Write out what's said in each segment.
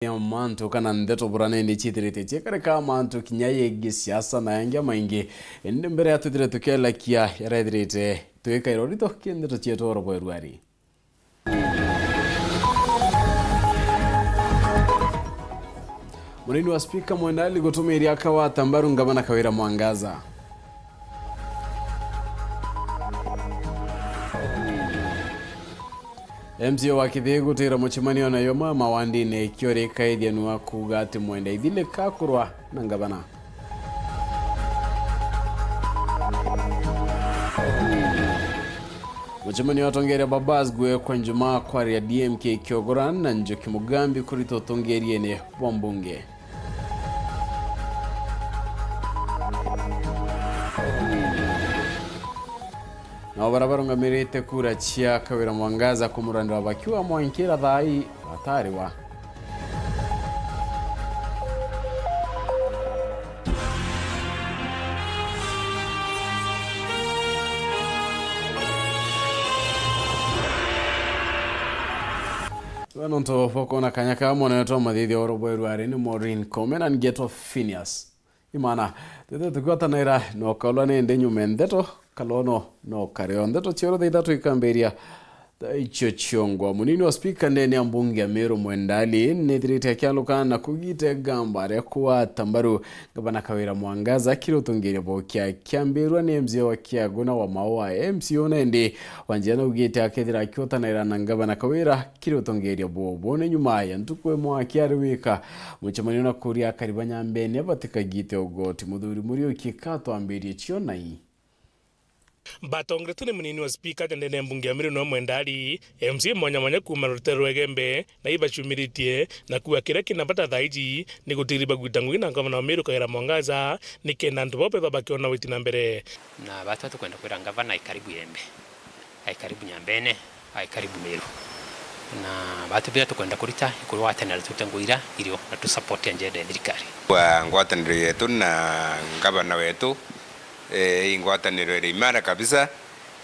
Mantu kana Nteto burane ndi chitirite chekareka mantu kinyaye gisiasa na yangia maingi ende mbere atutire tukela kia yaredirite tuika irorito Nteto cheto robo erwari Munini wa speaker mwendali gutumiri akawa tambaru ngabana kawira mwangaza MCO wa Kithiĩ gũtĩra mũcemanio nayo mama wandine kiore kaithianu wa kuga atĩ mwenda ithile kakurwa na ngabana mũcemanio watongeria babas gwe kwa njuma kwaria DMK Kyogoran na Njoki Mugambi kurito tongeriene wa mbunge na barabara ngamirite kura chia kawira mwangaza kumurando wabakiwa mwankira Thaa hatari wa Wanonto foko na kanyaka mwana to madhithi orobo erwari ni Maureen Komen and get of PHINEAS IMAANA tete tukota naira no kalone ndenyu Nteto kalono no kareo Nteto chioro de Ithatu ikamberia icho chiongwa munini wa speaker ndeni ya mbunge Meru mwendali nedirite kyaluka na kugite gambare kuwa tambaru gabana kawira mwangaza kiro tongere bokia kyambirwa ne MCO wa Kiagona wa mawa MCO nende wanjana ugite akethira kyota na irana gabana kawira kiro tongere bone nyuma ya ntukwe mwa kyarwika muchemanyo na kuria karibanya mbene batika gite ogoti muthuri muri ukikato ambiri chio nai Batongre tune munini wa speaker tendene mbunge Meru no mwendali MC mwanya kuma URETERI wegembe na ibachumiritie na kuwa kira kinapata Thaa ni gutiriba gwitangu ina ngavana wa Meru kawira mwangaza ni kenda ndu bope babakiona witina mbere na batatu kwenda kwira ngavana ikaribu yembe aikaribu nyambene aikaribu Meru na batu bila tukwenda kurita ikuru watanira tutengwira irio na tu support njede thirikari wa ngwataniro yetu na ngavana wetu ingwataniro iri imara kabisa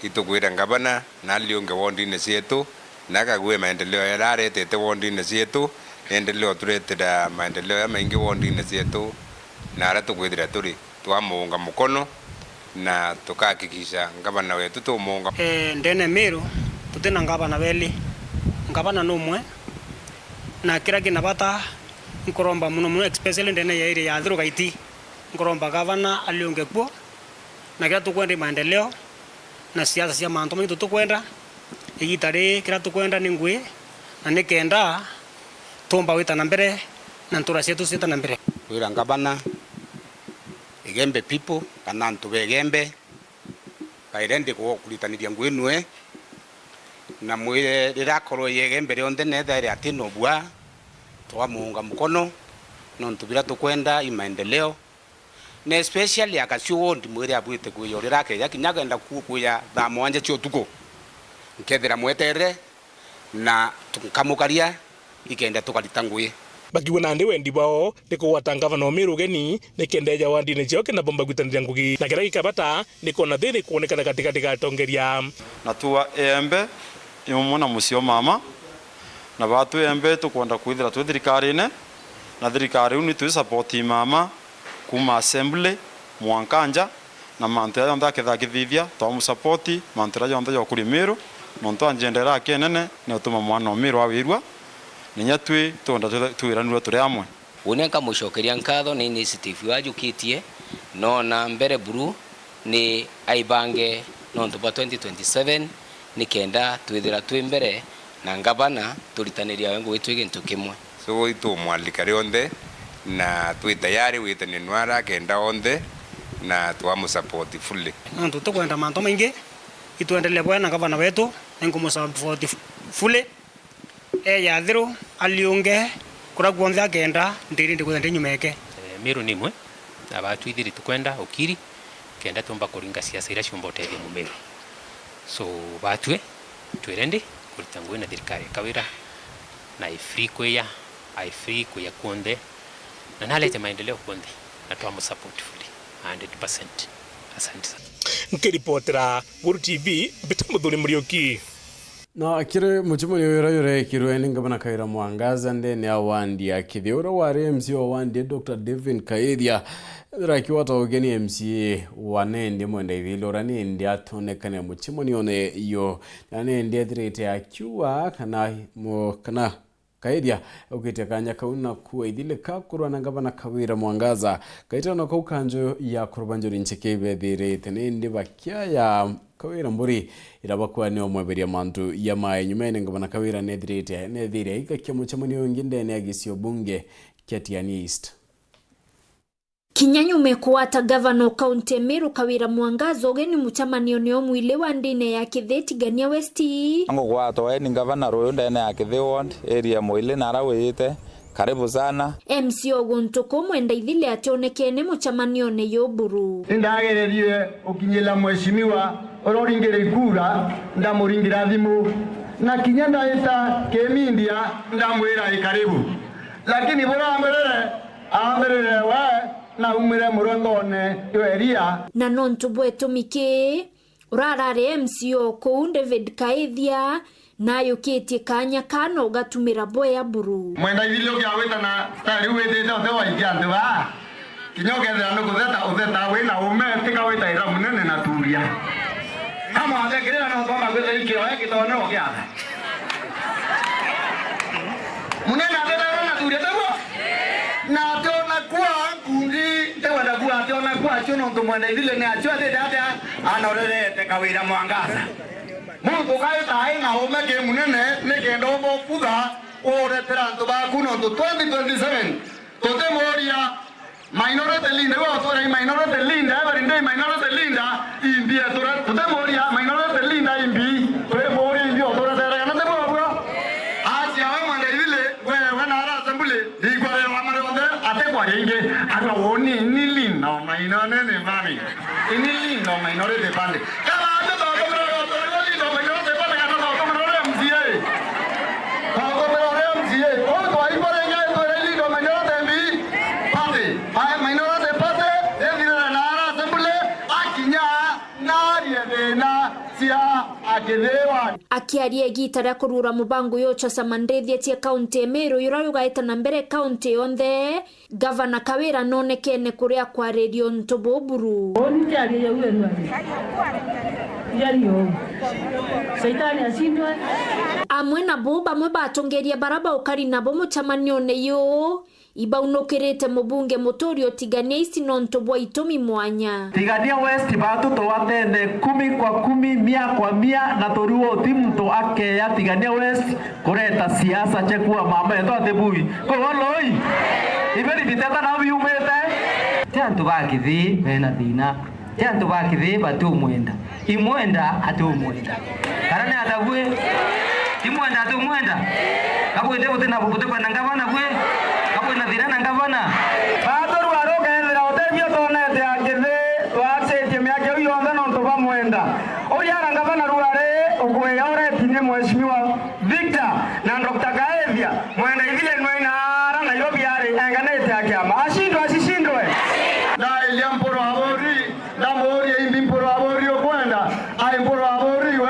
itukwira ngavana na lionge wondine cietu na kagwe maendeleo yararetete wondine cietu endeleo turetera maendeleo ya maingi wondine cietu na ara tukwithira turi twamuunga mukono na tukahakikisha ngavana wetu tumuunga ndene Meru tutena ngavana beli ngavana numwe na kira kinabata nkoromba muno especially ndene ya iri ya thuru gaiti nkoromba gavana alionge kuo na kira tukwenda maendeleo na siasa cia manto manyi tukwenda igitari kira tukwenda ni ngui na nikenda tumba wita na mbere na ntura cietu cita na mbere wira ngabana igembe people kana ntu begembe kairende ko kuritaniria ngui nwe na mwire rirakorwo yegembe rionde netha ri atino bua twamuunga mukono no ntubira tukwenda imaendeleo na especially akasio wondi mwire abwite kuyo rirake yakinyaga enda kuya Thaa mwanje cio tuko nkethira mwetere na tukamukaria ikenda tukalitangui bakiwa na ndi wendi bao niko watangava Meru geni nikendeja wandine cio kina bomba gwitanira ngugi na kira gikabata niko na thiri kuonekana katikati ka tongeria na tuwa embe imumona musio mama na batu embe tukwenda kwithira tu thirikarine na thirikari uni tu support mama kuma assembly mwankanja na mantera yonda kethagithithia tomu support mantera yonda yokuri Meru nonto anjendera kenene ne utuma mwana Meru awirwa ninya twi tonda twiranirwa turi amwe unenka mushokeria nkatho ni initiative wajukitie no na mbere buru ni aibange nonto ba 2027 ni kenda twithira twi mbere na ngavana turitaniria wengu witu igintu kimwe so itu mwalika rionde na twi tayari witani nwara kenda onde na twamu support fully nonto tukwenda manto maingi ituendelee bwana ngavana wetu ngumu support fully ya thiru alionge kura gwonza agenda ndiri ndikwenda nyumeke Meru nimwe na batu ithiri tukwenda ukiri kenda tumba kuringa siasa ira ciumbotethi mu Meru so batwe twirende kuritangwe na thirikari kawira na ifree kuya kuonde na nalete maendeleo kuonde na twamu support fully 100%. Asante sana. Nkiripotera Guru TV Bitamuthuri Murioki. No akire muchimo yore kirwe ngabana kaira mwangaza ndene awandi akithiura wari MC wandi Dr. Devin Kaithia rakiwa togeni MC wanende mwenda ithilora ni ndi atonekane muchimo nione iyo nane ndi thirite akiwa kana Kaithia ukite kanya kauna kuwa idile kakurwa na ngabana kawira mwangaza kaita no kaukanjo ya kurbanjori nchekebe thirite ni ndi bakia ya kawira mburi irabakwa ni omweberia mantu ya mai nyumene ngabana kawira nethire ikakia muchemoni wenginde ne agisio bunge Kiatiani East. Kinyanyume kuwata Governor County Meru Kawira Mwangaza ogeni muchamanio ni omwile wa ndine ya Kitheti Gania Westi. Ango kwato ni Governor royo ndene ya Kithi Ward area mwile narawite karibu sana. MC Oguntuko mwenda ithile ationekene muchamanio ne yoburu. Ndagererie ukinyela mheshimiwa ororingere kura ndamuringira thimu na kinyanda ita kemindia ndamwira ikaribu lakini bora amberere wa na umire murongone yoeria na nontu bwetu mike urarare MCO ko David Kaithia na yukiti kanya kano gatumira boya buru mwenda ithile ukiawita na stari wetete otewa ikiandu ba kinyogethera no kutheta wina ume tika wita ira munene na turia kama athekirira no kwamba gwetha ikio ekitono kiatha munene atheta na turia tawo na tona kwa kundi tewada kwa tona kwa chono tumwenda ithile ne acho atete ate anorerete Kawira Mwangaza mundu kaita aina ume ke munene ne kendo bo kutha uretera ntu baku no 2027 tote moria minority linda wa tora minority linda everinde minority linda imbi tora tote moria minority linda imbi tote moria imbi tora tera kana te bwa asi awe manda ile we na ara assembly digware wa mare onde ate kwa yenge aga woni ni linda minority ne mami ini linda minority pande kama ate ba ko linda minority pande kana ba ko MCA ba ko MCA ko to ai pare ngai to linda minority mbi pande ai minority pande devira na ara assembly akinya na na sia akilewa akiaria gitara kurura mubango yocho samandethi tia county Meru yurayugaita na mbere county onde Governor Kawira nonekene kuria kwa radio ntoboburu oni tiaria yewe nani yariyo Saitani asindwe amwe na boba mwe batongeria baraba ukari nabo muchamanio ne yo ibaunokirete mubunge Mutorio Tigania East nonto bwa itumi mwanya Tigania West batu to watende 10 kwa 10 100 kwa 100 na toruo timu to ake ya Tigania West kureta siasa chekua mama eto atebui ko loi iberi bitata na biumete tantu bakithi bena thina tantu bakithi batu mwenda imwenda atu mwenda karane atagwe imwenda atu mwenda kabwende butena bubute kwa ngavana gwe kabwenda thina na ngavana batu waroga endera otebio tonete akithe wasetie miake yonde no to bamwenda oyara ngavana ruare ogwe ore tinye mheshimiwa Victor na Dr. Kaithia mwenda ivile nwena ara na yobi ari enganete akiama ashindwe na iliamporo abori na mori imbimporo abori okwenda ai mporo abori we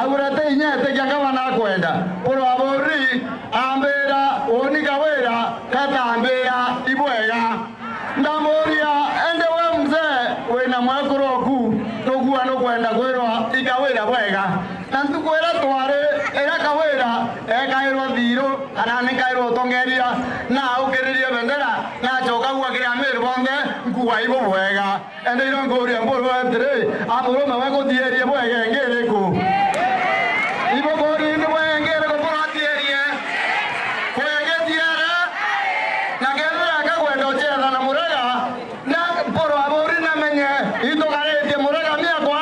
agurate inyete kyangava na kwenda poro abori ambera oni Kawira kata ambera ibwega ndamoria ende we mzee we na mwakoroku togua no kwenda kwirwa Kawira bwega na ntukwera tware era Kawira ekairwa thiro kana ne kairwa tongeria na ukiririe bendera na choka gwa kira Meru bonde nkuwa ibo bwega ende iro ngoria mboro atere amuro mawe ko dierie bwega ngere ko ibo gori ni bwega ngere ko bora dierie bwega diara na ngere ka kwendo chera na murega na boro abori na menye ito kare de murega mia kwa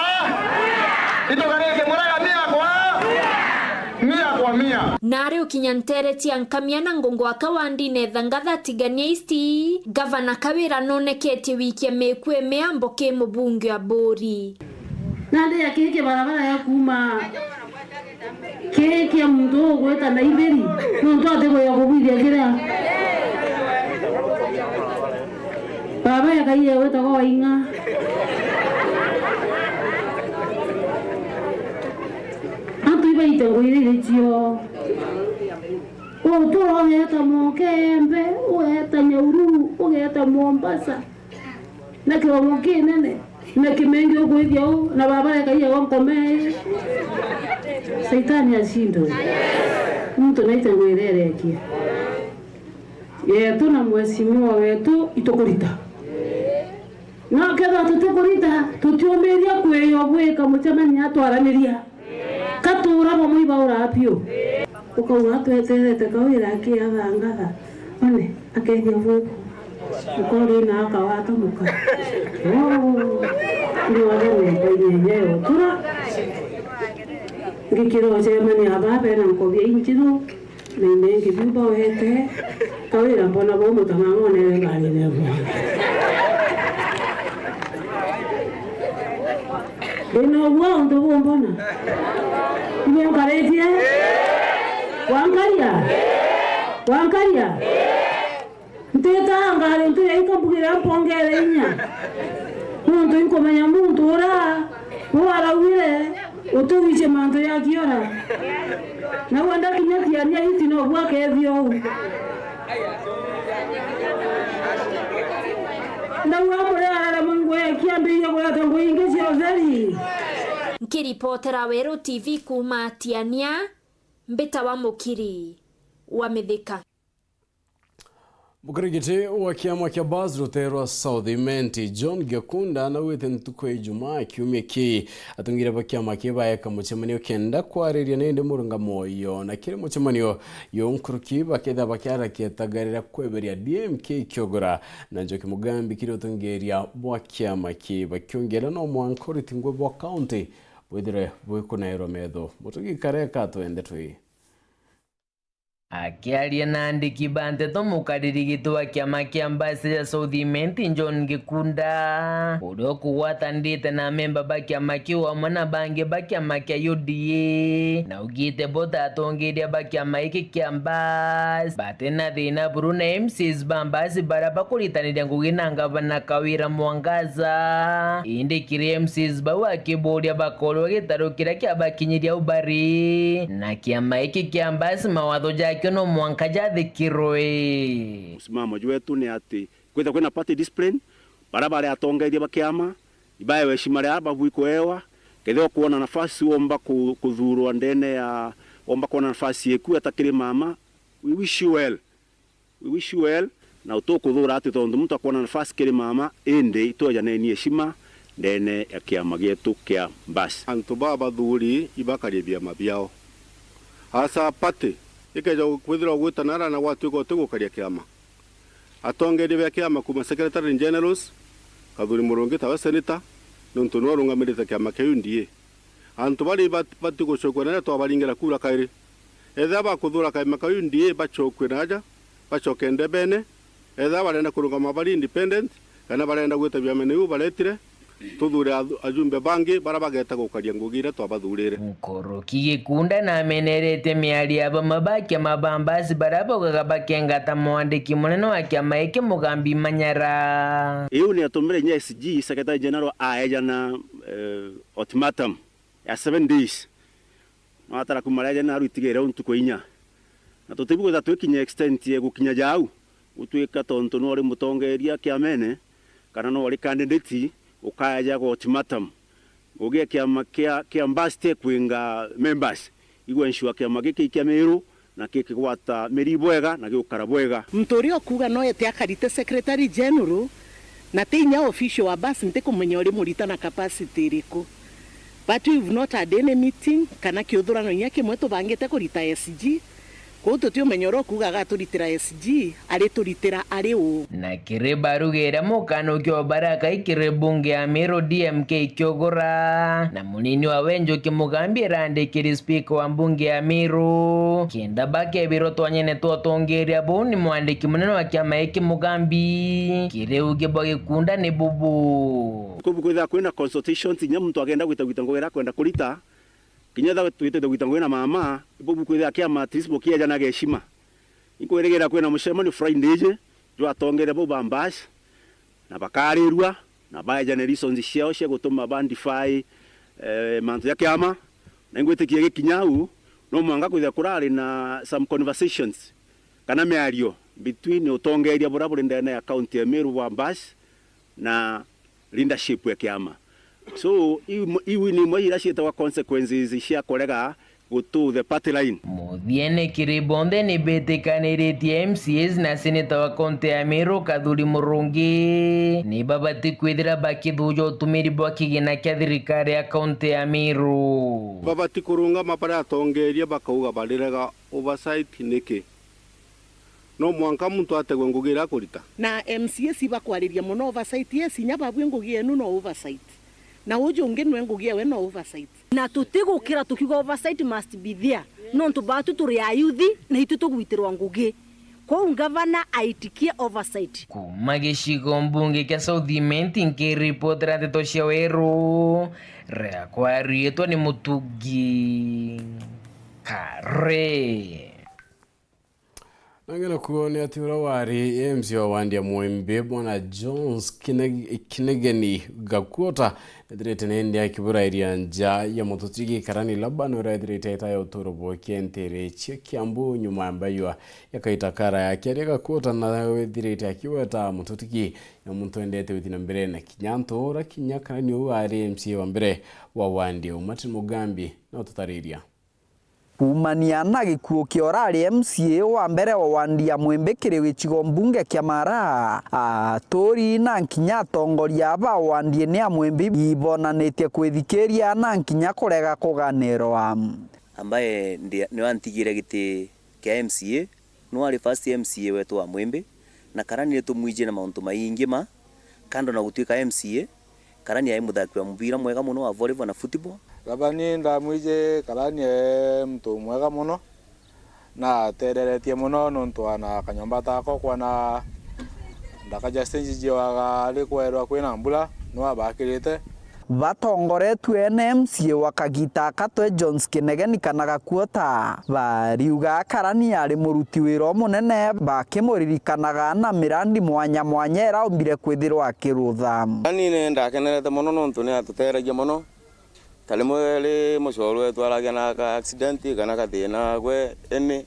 ito kare de murega mia nare ukinyantere tia nkamia na ngongo akawandi netha ngatha Tigania East Governor Kawira nonekete wiki ya mekwe meambo ke mubunge wa Bori nande ya keke barabara ya kuma keke ya mtu gweta na iberi mtu atego ya kubidia kira baba ya kaiye weta kwa inga baita ngwirire cio ugeta Mokembe ugeta Nyauru ugeta Mombasa na kiwango kinene na kimengi ukwithia na baba kaia wankome Saitani ashindwe mtu naita ngwirire kia yetu na mheshimiwa wetu itukurita na ketha tutukurita tutiomeria kweyo bweka mucemania atwaraniria katura bo mwiba urapio ukauga tweterete kawira kiathangatha one akethia bweko ukori na akawata muka ndio wale nyenyeyo tura ngikiro cemania babe na nkobia injiro na inengi biba wete kawira mbona bo mutamangone ngani nebo Dino wao ndo mbona Mwangalia Wangalia Nteta ngale ntuye ikabugira mpongere inya Muntu inkomanya muntu ora Wala wile Utuwiche manto ya kiora Na wanda kinyatia nia hiti no bwake evyo Na wamure ala mungu ya kiambi ya kwa tangu ingezi ozeri Nkiripotera Weru TV kuma Tiania Mbita wa Mukiri wa Mithika. Mukarigiti wa kiama kia Baz Rutero Southimenti John Gekunda na wete ntuko Ijumaa kiumia ki atungira ba kiama kibaeka muchemanio kenda kwariria nende murunga moyo na kire muchemanio yonkuruki baketha bakyara kietagarira kweberia DMK Kyogora na Njoki Mugambi kire utungeria bwa kiama ki bakyongera no mwankori tingwe bwa county bwithire bwikunairo metho mutugi kareka twende twi Akiaria na andiki ba Nteto mukaririgito wa kiama kia mbasi ya Southimenti John Gekunda urio kuwatandite na memba ba kiama kiwa mwana bange ba kiama kia UDA na ugite bota atongeria ba kiama iki kia mbasi batena thina buru na MCs ba mbasi baraba kuritaniria ngugi na ngavana Kawira Mwangaza indi kiri MCs ba wakiboria bakolo gitaro kira kia bakinyiria ubari na kiama iki kia mbasi mawatho kiono mwankaja thikirwe msimamo wetu ni ati kwenda kwena party discipline barabara atongeria bakiama ibaye weshima ya babuiko ewa ketho kuona nafasi omba kuthurwa ndene ya omba kuona nafasi yeku atakire mama we wish you well na utokuthura ati tondu mtu akuona nafasi kire mama ende itoja ne ni heshima ndene ya kiama gitu kia mbasi antu baba thuri ibakaribia mabiao asa party ikeja kwithira gwitanara na watu gukaria kiama atongeri bya kiama kuma secretary generals kathuri murungi tawa senator nuntu no rungamirite kiama kia UDA antu bari bati gucokwana to abaringira kura kairi etha ba kuthura kiama kia UDA bachokwe naja bachokende bene etha barenda kurungama bari independent kana barenda gwitabia meneu baretire tuthure ajumbe bangi barabageta gukaria ngugire twabathurire Nkoroki Gekunda na amenerete miali aba mabaki mabambasi baraboga bakengata mwandiki munene wa kiama iki Mugambi Manyara iu ni atumire nya SG secretary general aeja na ultimatum ya 7 days matara kumaraja na rutigere untuko inya na tutibugo za twekinya extent ye gukinya jau utwika tonto no ri mutongeria kiamene kana no ri candidate ukaja go ultimatum ugia kiama kia mbasti kwinga members igwe ensure kiama giki kia Meru na kiki gwata meri bwega na giukara bwega mtori okuga no yete akarite secretary general na tinya official wa basi nte kumenya uri murita na capacity riko but we've not had any meeting kana kiuthurano nyake mweto bangete kurita SG ko tutio menyoro kuga gaturitira SG ari turitira ari u na kire barugera mukano kyo baraka ikire bunge ya Meru DMK Kyogora na munini wa wenjo Mugambi rande kiri speaker wa bunge ya Meru kenda bake biro twanyene twatongeria boni mwandiki munene wa kiama iki Mugambi kire uge boge kunda ne bubu kubukwitha kwina consultations nya muntu agenda gwita ngogera kwenda kurita kinyatha twite gwita ngwena mama ibubu kwitha kiama tisbo kiaja na geshima ikweregera kwena mushemani Friday je jo atongere bo bambash na bakarirwa na baja ne reasons ciao cia gutuma bandify mantu ya kiama na ngwitikia gikinyau no mwanga kwithia kurari na some conversations kana miario between utongeria buraburi ndene ya county ya Meru wa Mbas na leadership ya kiama. So iwi ni mwa irashita wa consequences cia korega to the party line. Muthiene kiribonde ni betekaniretie MCAs na seneta wa kaunti ya Meru Kathuri Murungi ni babati kwithira bakithuja utumiri bwa kigina kia thirikari ya kaunti ya Meru. Babati kurunga mapara atongeria bakauga barirega oversight niki no mwanka muntu ategwe ngugira kurita na MCAs ibakwariria muno oversight yesinya babwe ngugie no oversight na ujo ngenwe ngugia we no oversight na tutigukira tukigo oversight must be there no tubatu turi ayuthi na itu tugwitirwa ngugi kwa gavana aitikie oversight kumagishiko mbunge kia Southiment nkiripotera Nteto cia Weru rea kwarietwa ni Mutugi Kare. Nangena kuone ati urawari MC wa Wandia Mwembe Bwana Jones Kinegeni Gakuota edirete nende akibura iria nja ya mototigi karani labano edirete itayo torobo kentere Kiambu nyuma ambayo yakaitakara yake Gakuota na edirete akiweta mototigi ya muntu endete withina mbere na kinyanto ora kinyaka ni uwari MC wa mbere wa Wandia umati Mugambi na tutariria kumania na gikuo kiorari MCA wa mbere wa Wandia Mwembe kiri gicigo mbunge kia Mara tori na nkinya tongoria ba Wandia ni Mwembe ibonanitie kwithikiria na nkinya kurega kuganirwa ambaye ni wantigire giti kia MCA no ari first MCA wetu wa Mwembe na karani ni tumwije na mauntu maingi ma kando na gutuika MCA karani ya muthaki wa mubira mwega muno wa volleyball na football. Gabani ndamwije karani mtu mwega muno na tereretie muno nontu ana kanyomba tako kwana ndakaja stage jiwaga alikwerwa kwina mbula no abakirite batongoretwe MCA wa Kagita Katwe Jones Kinegeni kana Gakuota bariuga karani ari muruti wiro munene bakimuririkanaga na mirandi mwanya mwanya eraombire kwithirwa akirutha ani ndakenerete muno nontu ni atuteragia muno talimwele mucoro wetu aragena ka accident kana kathina gwe ene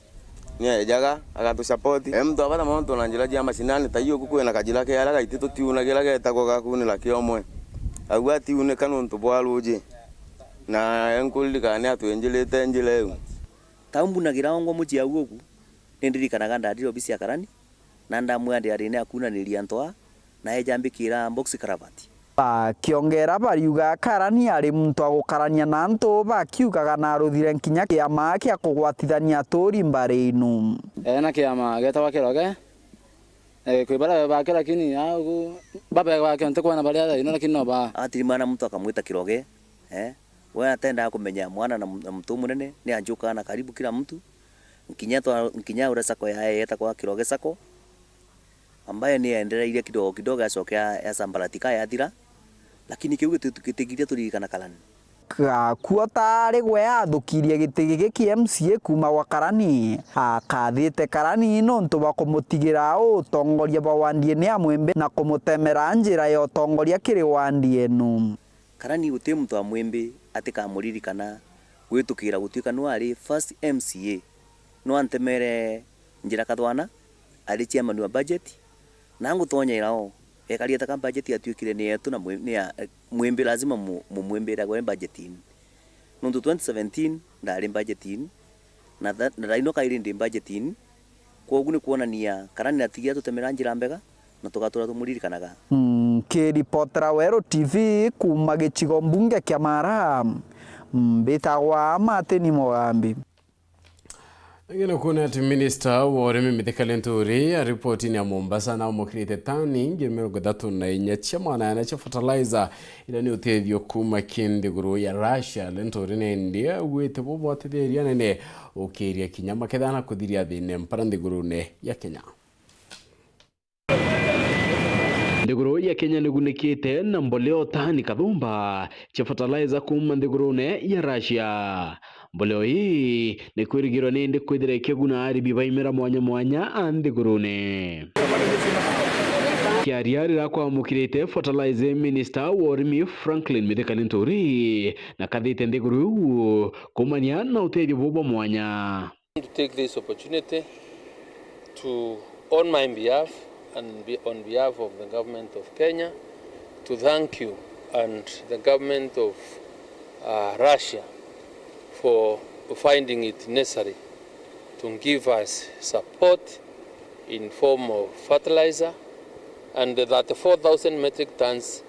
ni ejaga agatu support mtu abata muntu na njira ya masinani tayo kukwena kajira ke araga itito tiunagira getako gakunira kiomwe agwati une kanuntu bwaruji na enkulika ni atwenjelete njile tambunagiraga ngo mujia gugu nindirikanaga ndadiro bisi ya karani na ndamwandi ari ne akunaniria Thaa na ejambikira box karavati kiongera bariuga karani ari muntu agukarania na ntu bakiugaga na ruthire nkinya kiama kia kugwatithania tori mbare inu na kiama getawa kiroge kwibara ba kila kini au baba wake ntakwa na balia ino lakini no ba atirimana mtu akamwita kiroge wewe atenda kumenya mwana na mtu munene ni anjuka na karibu kila mtu nkinya ura sako ya yeta kwa kiroge sako ambaye ni endelea kidogo asokea ya sambaratika ya thira lakini kiugo tukitigiria turirikana kalani Gakuota ari gwe athukirie giti giki MCA kuma wa karani akathite karani nontu bakumutigira utongoria ba Wandia ni Mwembe na kumutemera njira ya utongoria kiri Wandia enu karani guti muntu wa Mwembe atikamuririkana gwitukira gutuika no ari first MCA no antemere njira kathwana ari chairman wa budget na ngutonya irao ekaria taka budget atuikire ni yetu na Mwembe lazima Mwembe gwe budgetin nundu 2017 ndari budgetin na raino kairi ndi budgetin kwa ugu ni kuonania karani atigia tutemera njira mbega na tugatura tumuririkanaga kiripotera Weru TV kuma gicigo mbunge kia Mara mbitagwa Mateni Mugambi. Ngena kuna ati minister wa urimi Mithika Nturi a reporting ya Mombasa na umukirite tani ngirmero godatu na inyachia mwana na cha fertilizer ila ni uteithio kuma kindi guru ya Russia Nturi ne India wete bobo atetheria nene ukiria kinyama kethana kuthiria thine mparandi guru ne ya Kenya. Ndiguru ya Kenya nigunikite na mboleo tani kathumba cha fertilizer kuma ndigurune ya Russia. Mboleo hii ni kwirigirwa ni ndi kwithira ikiguna aribi baimera mwanya mwanya ndigurune. akiariarira kwa mukirite fertilizer minister worimi Franklin Mithekani Nturi na kathite ndiguru kumania na uteithio bobo mwanya. To take this opportunity to, on my behalf and on behalf of the government of Kenya, to thank you and the government of Russia for finding it necessary to give us support in form of fertilizer, and that 4,000 metric tons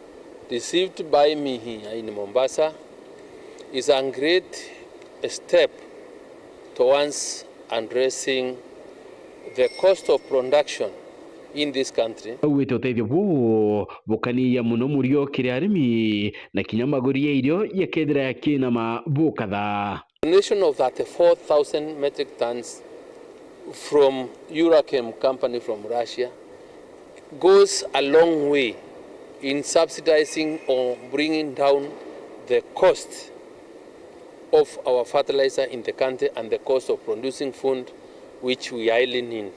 received by me here in Mombasa is a great step towards addressing the cost of production in this country. Wito teithio bu bukani ya muno murio kiri arimi na kinyamaguri irio yakethira yakina ma bukatha. Donation of that 4,000 metric tons from Urachem company from Russia goes a long way in subsidizing or bringing down the cost of our fertilizer in the country and the cost of producing food which we highly need.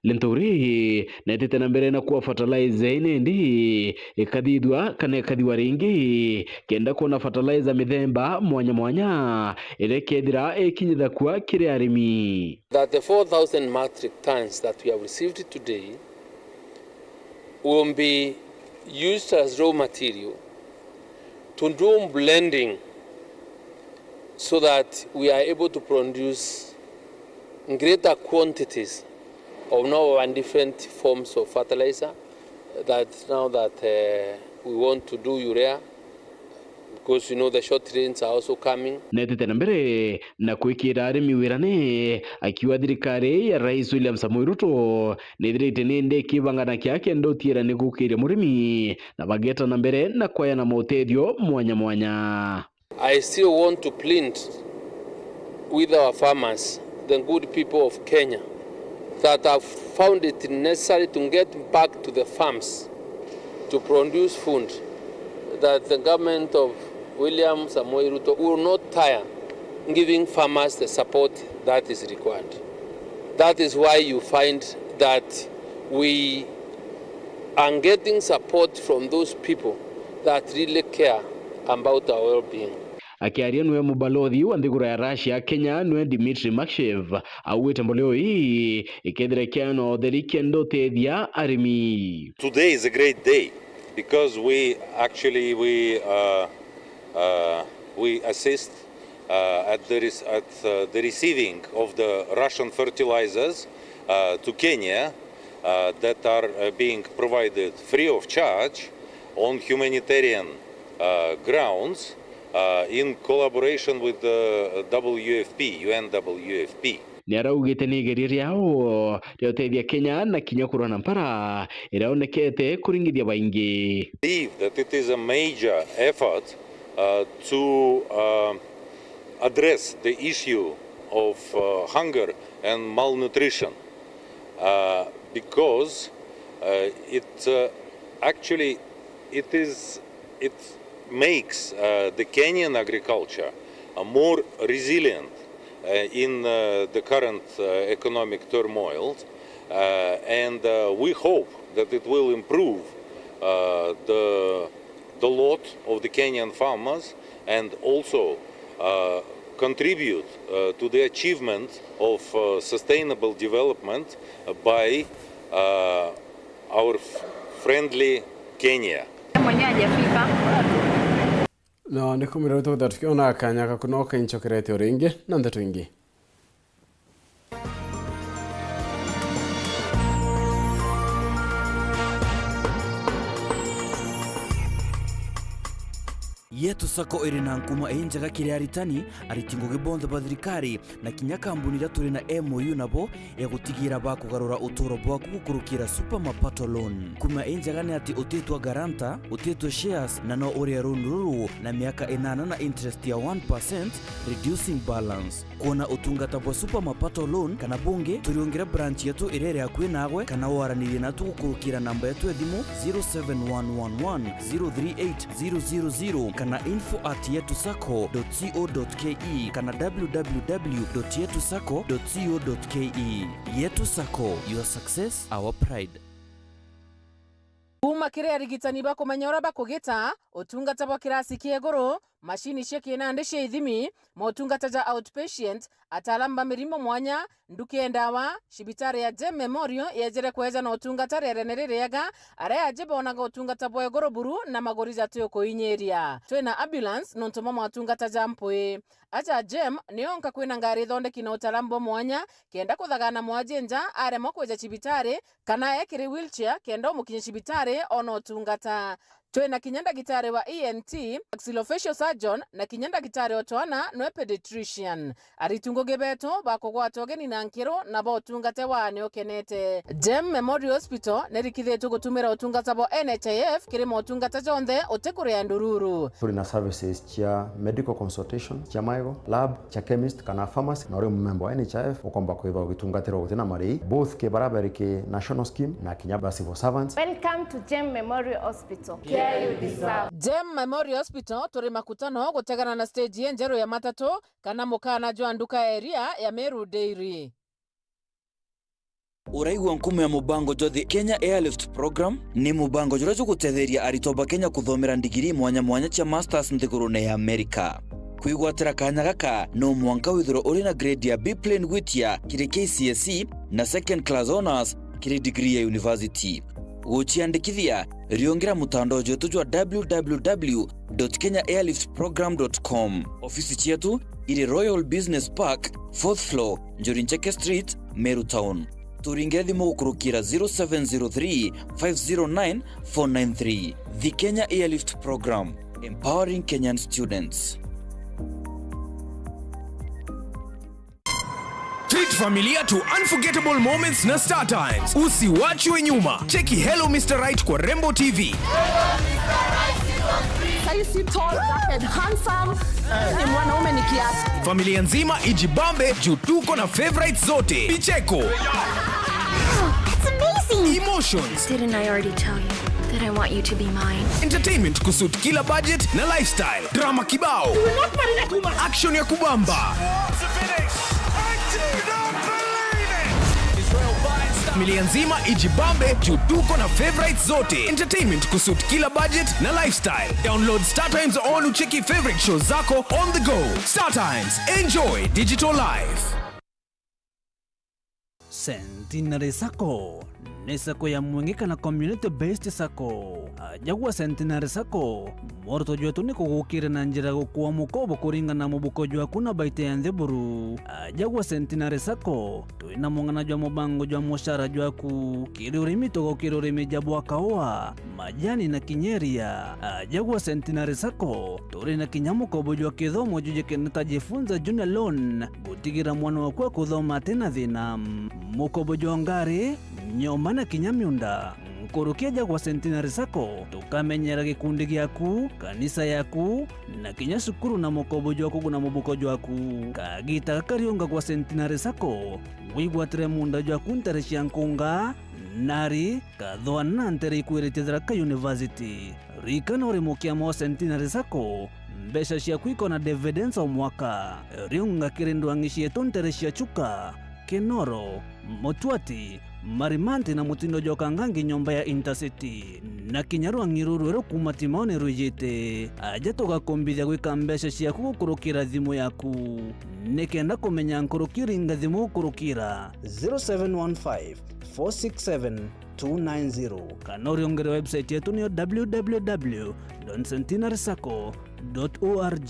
Lenturi netete na mbere na kuwa fertilizer inendi ikathithwa kana ikathiwa ringi kenda kuona fertilizer mithemba mwanya mwanya irekethira ikinyitha kwa kiri arimi. That the 4,000 metric tons that we have received today will be used as raw material to do blending so that we are able to produce greater quantities of now and different forms of fertilizer. That now that we want to do urea, because you know the short rains are also coming. Netete na mbere na kuikira arimi wirane akiwa thirikari ya Rais William Samoei Ruto nithirite ninde kibangana kiake ndotira ni gukire murimi na bageta na mbere na kwaya na motethio mwanya mwanya. I still want to plead with our farmers, the good people of Kenya, that have found it necessary to get back to the farms to produce food, that the government of William Samoei Ruto will not tire giving farmers the support that is required. That is why you find that we are getting support from those people that really care about our well-being. Akiaria nwe mubalothi wa nthigura ya Russia Kenya nwe Dmitry Makshev awite mboleo hii ikethira kiano theri kendo tethia arimi. Today is a great day because we actually we assist at the receiving of the Russian fertilizers to Kenya that are being provided free of charge on humanitarian grounds in collaboration with the WFP, UNWFP. Niaraugite nigeri yao rioteithia Kenya na kinya kurana mpara iraonekete kuringithia baingi. I believe that it is a major effort to address the issue of hunger and malnutrition because it makes the Kenyan agriculture more resilient in the current economic turmoil, and we hope that it will improve the lot of the Kenyan farmers and also contribute to the achievement of sustainable development by our friendly Kenya. No, nikumira uto tukiona kanya kunoka inchokerete oringe na Nteto ingi. Yetu sako irina nkuma enjaga kiri aritani aritingo gibonda bathirikari na kinya kambuni ira turi na MOU nabo egutigira bakugarura uturo bwaku gukurukira super mapato loan kuma enjaga ni ati utitwa garanta utitwa shares na no uri runuru na miaka 8 na interest ya 1% reducing balance kuona utungata bwa super mapato loan kana bunge turiongira branch yetu irere yakwe nawe kana waranire natu gukurukira namba yetu ya thimu 0711038000 kana info@yetusako.co.ke kana www.yetusako.co.ke. Yetu Sako, your success, our pride. Kuma kire arigitani bakumenya ura bakugita utungata bwa kirasi kieguru mashini cia kinande cia ithimi motungata ja outpatient ataalamu ba mirimo mwanya nduki ndawa cibitari ya Jem Memorial yejere kweja na utungata rere riega aria ajibonaga utungata bwa iguru buru na magori ja tuyo kuinyeria twina ambulance nonto mama utungata ja mpui aja Jem nionka kwina ngari thondeki na utaalamu bwa mwanya kenda kuthagana mwajenja aremo kweja cibitari kana ekiri wheelchair kenda umukinye cibitari ono utungata twina kinyanda gitare wa ENT maxillofacial surgeon na kinyanda gitare otwana no pediatrician aritungo gebeto bakogwata ogeni na nkiro na bo tungate wane okenete Jem Memorial Hospital nerikithetwo gutumira utungata bo NHIF kirimo utungata jonthe utekure ya ndururu turina services chia medical consultation chia maigo lab chia chemist kana pharmacy na uri member wa NHIF ukomba kuitha gitungatiro gutina mari both ke barabara ke national scheme na kinyaba civil servants. Welcome to Jem Memorial Hospital. Jem Memorial Hospital turi makutano gutegana na stage yenjero ya matatu kana mukana jwa nduka area ya Meru Dairy. Uraigwa nkume ya mubango jothi Kenya Airlift Program ni mubango jura gutetheria aritoba Kenya kuthomera ndigiri mwanya cha masters nthigurune ya America. Kuigwatira kanya gaka no mwanka withiro uri na grade ya B plane gwitia kiri KCSE na second class honors kiri degree ya university. Uchiandikithia riongera mutandao jetu jwa www.kenyaairliftprogram.com. Ofisi chetu ili Royal Business Park 4th floor Njorincheke Street, Meru Town. Turinge thimu gukurukira 0703 509 493. The Kenya Airlift Program, empowering Kenyan students. Treat familia to unforgettable moments na Star Times. Usiwachwe nyuma. Cheki Hello Mr. Right kwa Rembo TV. Saisi tall, and handsome, ni mwanaume ni kiasi. Familia nzima ijibambe juu tuko na favorites zote. Picheko. That's amazing. Emotions. Didn't I already tell you that I want you to be mine? Entertainment kusuit kila budget na lifestyle. Drama kibao. Action ya kubamba. Familia nzima ijibambe juu tuko na favorites zote. Entertainment kusuit kila budget na lifestyle. Download Star Times on ucheki favorite shows zako on the go. Star Times, enjoy digital life. Centenary Sacco ni sako ya mwengeka na community based sako. Jagua Centenary Sako morto jwa tuni kugukire na njira gukuwa mukobo kuringa na mubuko jwa kuna baite ya ntheburu. Jagua Centenary Sako tuina mongana jwa mubango jwa moshara jwa ku kiri urimi togo kiri urimi jabwa kaoa majani na kinyeria. Jagua Centenary Sako turi na kinyamu kobo jwa kithomo juje keneta jifunza junior loan gutigira mwana wakwa kuthoma tena thina mukobo jwa ngari nyoma na kinyamyunda nkurukia Jagua Centenary Sako tukamenyera gikundi gyaku kanisa yaku na kinya sukuru na mukobo jwaku na mubuko jwaku kagita kariunga gwa Centenary Sako wigwatire munda jwaku ntareshia nkunga nari kathwa na ntere ikuiritithira ka university rikana uri mukia mo Centenary Sako mbesha cia kwiko na dividends o mwaka riunga kirindwa ngishietu ntereshia chuka Kenoro, Motwati, Marimanti na mutindo joka ngangi nyomba ya Intercity na kinyaru ngiruru ero kumatimone rujete ajatoka kombithia gwika mbesha cia kukurukira thimu yaku nekenda kumenya nkurukira inga thimu kukurukira 0715 467 290 kana uriongere website yetu ni www.centenarysacco.org.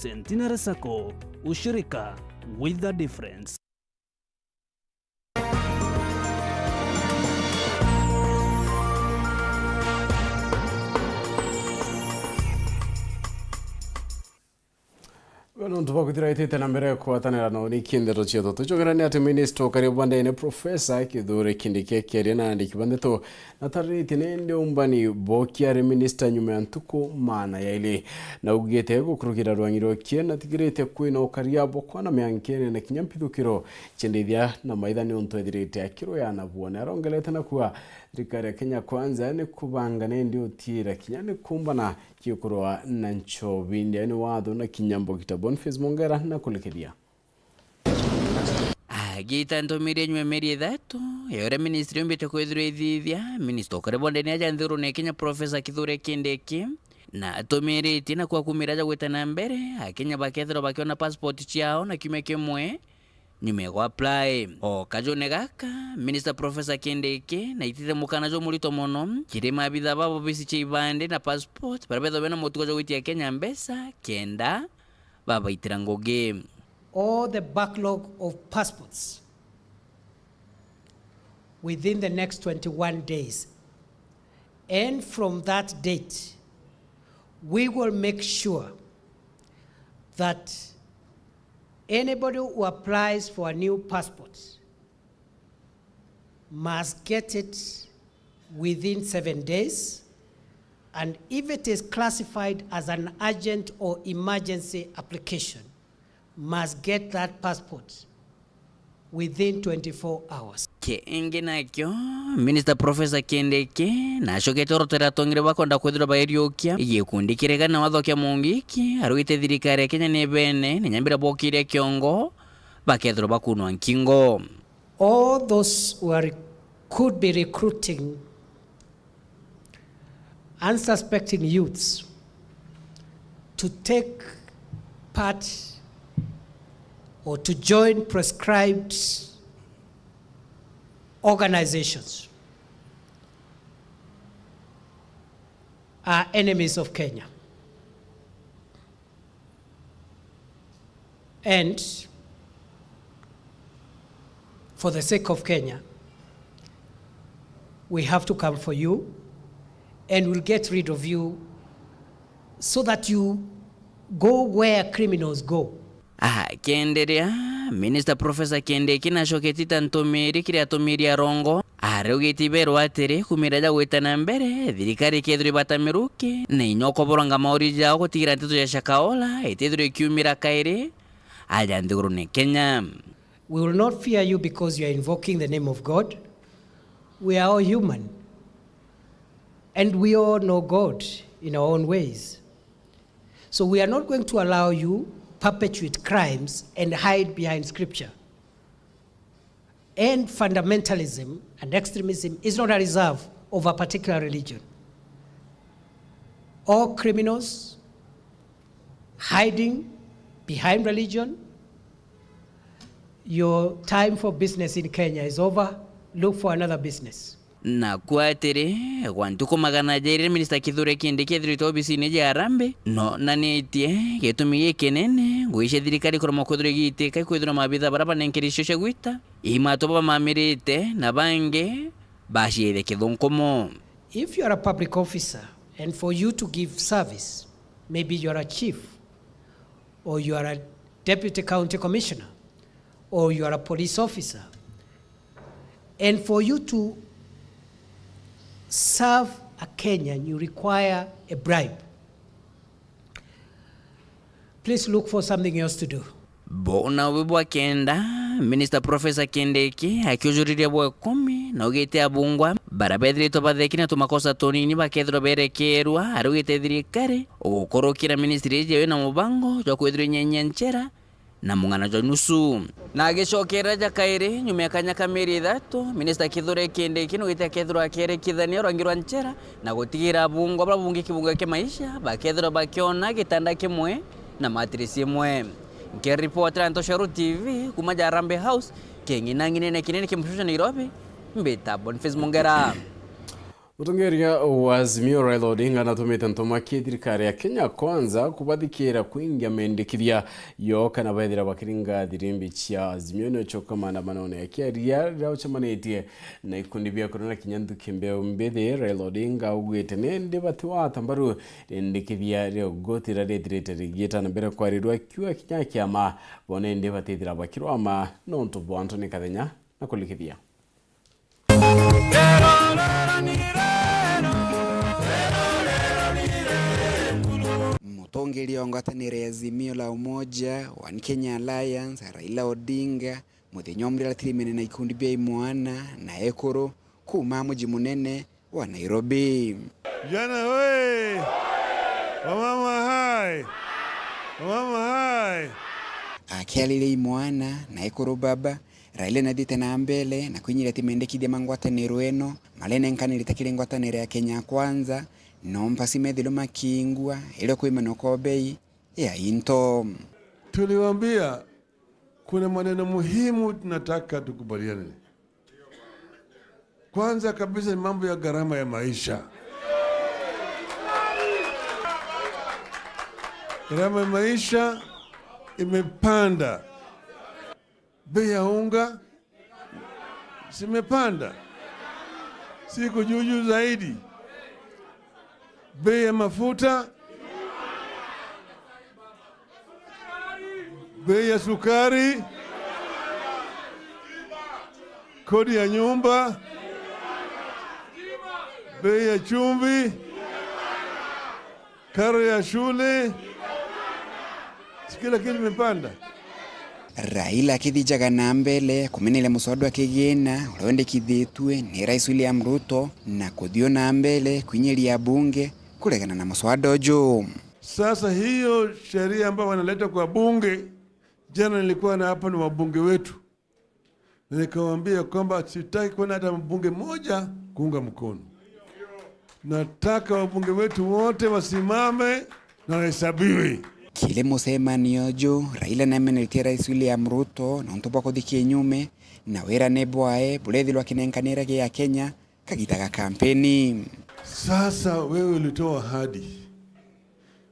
Centenary Sacco, ushirika with the difference. Bueno, tupakutira itete na mbere kuatanira na unikindero chieto tuchongera ati minister karibande ne professor Kithure Kindiki keri na ndiki bandeto na tariti nende umbani bokiare minister nyuma ntuko mana yaile na ugete gukurukira rwangiro kiena tigirete kwina ukariabo kwana meankene na kinyampithukiro chendithia na maithani ontwethirite akiro ya nabuona arongelete na kuwa rikare Kenya kwanza ni kubanga nende utira kinyane kumbana kiukurwa na nchobi ni watho na kinyambo kitabon Mongera na kulekedia. agita ntomiri nywe meri Ithatu yore ministry mbete kwethira ithithia minister karebonde ni aja nthuru ne Kenya Professor Kithure Kindiki na tomiri tina kwa kumiraja gwetana mbere akenya bakethira bakiona passport ciao na kime kimwe nyume kwa apply o kajone gaka minister Professor Kindiki na itire mukana jo mulito mono kirima bitha babo bisi chibande na passport barabetho bena mutuko gwitia Kenya mbesa kenda baba itirango game all the backlog of passports within the next 21 days. And from that date, we will make sure that anybody who applies for a new passport must get it within 7 days. And if it is classified as an urgent or emergency application, must get that passport within 24 hours. Ke ingi nakyo Minister Professor Kindiki na shokete orotera tongire bakonda kwethira bairiokia igikundikirega na wathokia mungiki aruite thirikari Kenya ne bene ne nyambira bokire kiongo bakethira bakunwa nkingo. All those who could be recruiting unsuspecting youths to take part or to join prescribed organizations are enemies of Kenya. And for the sake of Kenya, we have to come for you and we'll get rid of you so that you go where criminals go. Kenderia Minister Professor Kindiki na shoketita ntomiri kiri atomiri arongo arugiti beru atere kumiraja gwetana mbere thirikari kethuri batamiruke na inyoko boronga mauri jao gutigira Nteto ya shakaola etethuri kiumira kaire aja nthiguru ne Kenya. We will not fear you because you are invoking the name of God. We are all human and we all know God in our own ways. So we are not going to allow you perpetuate crimes and hide behind scripture. And fundamentalism and extremism is not a reserve of a particular religion. All criminals hiding behind religion, your time for business in Kenya is over. Look for another business. Na kuatere wantuko magana jairi Minister Kithure Kindiki thirito obisi ne jarambe no nanetie getumiye kenene nguishe thirikari kuroma kudure gite kwithira mabitha baraba nenkirisho shegwita imatoba mamirite na bange bashire kithunkomo. If you are a public officer and for you to give service, maybe you are a chief or you are a deputy county commissioner or you are a police officer, and for you to serve a Kenyan, you require a bribe. Please look for something else to do. Bona wibwa kenda Minister Professor Kindiki akiujuriria bwa 10 na ugite abungwa barabethire to bathekina tumakosa tonini bakethiro berekerwa arugite thirikari ukorokira ministry je na mubango jo kwethire nyenyenchera na mungana jo nusu na agicokera jakaire nyume akanyaka meri Ithatu Minister Kithure Kindiki no gite kethiro akere kithania rangirwa nchera na gutigira abungwa babungi kibunga ke maisha bakethiro bakiona gitanda kimwe na matrisi imwe. Reporter Ntosharu TV kumaja Rambe House kengina ngine kinene kimshusha Nairobi mbeta Boniface Mongera. Mutongeria wa Azimio Raila Odinga natumite ntoma thirikari ya Kenya Kwanza kubathikira kuingia mendekithia yoka na baithira bakiringa thirimbi cia Azimio no choka maandamano ne kiaria rao chamanetie na ikundi bia korona kinyandu kimbeo mbethe Raila Odinga ugwete nende batwa tambaru ndekithia ryo gotira retirete gita na mbere kwa rirwa kiwa kinya kiama bone nde batithira bakirwa ma no ntobo Anthony Kathenya na kulikithia. Mutongeri ongatanire Azimio la Umoja One Kenya Alliance Raila Odinga muthinyomrira tirimene na ikundi bia IMAANA na ekoro kuma muji munene wa Nairobi. Jana we mama hai mama hai akialile IMAANA na ekoro baba Raila nathite na mbele na kwinyira timendekithia mangwataniro eno malene nkanirite kiri ngwataniro ya Kenya Kwanza no mpasi methilo makingwa ile kwimenoka bei ya into. Tuliwaambia kuna maneno muhimu tunataka tukubaliane. Kwanza kabisa ni mambo ya gharama ya maisha. Gharama ya maisha imepanda. Bei ya unga zimepanda. Siku juu zaidi. Bei ya mafuta, bei ya sukari, kodi ya nyumba, bei ya chumvi, karo ya shule, kila kitu kimepanda. Raila akithijaga na mbele kumenele muswada wa kigina ulondekithitwe ni Rais William Ruto na kuthio na mbele kwinyiria bunge kuregana na muswada uju. Sasa hiyo sheria ambayo wanaleta kwa bunge, jana nilikuwa na hapa na wabunge wetu. Nikawaambia kwamba sitaki kuona hata mbunge moja kuunga mkono. Nataka wabunge wetu wote wasimame na wahesabiwe. Kile musemanio jo Raila na menelite Rais William Ruto na ntupa kuthikie nyume na wera nebwae bulethilwa kinenkanira ya Kenya kagitaga kampeni. Sasa wewe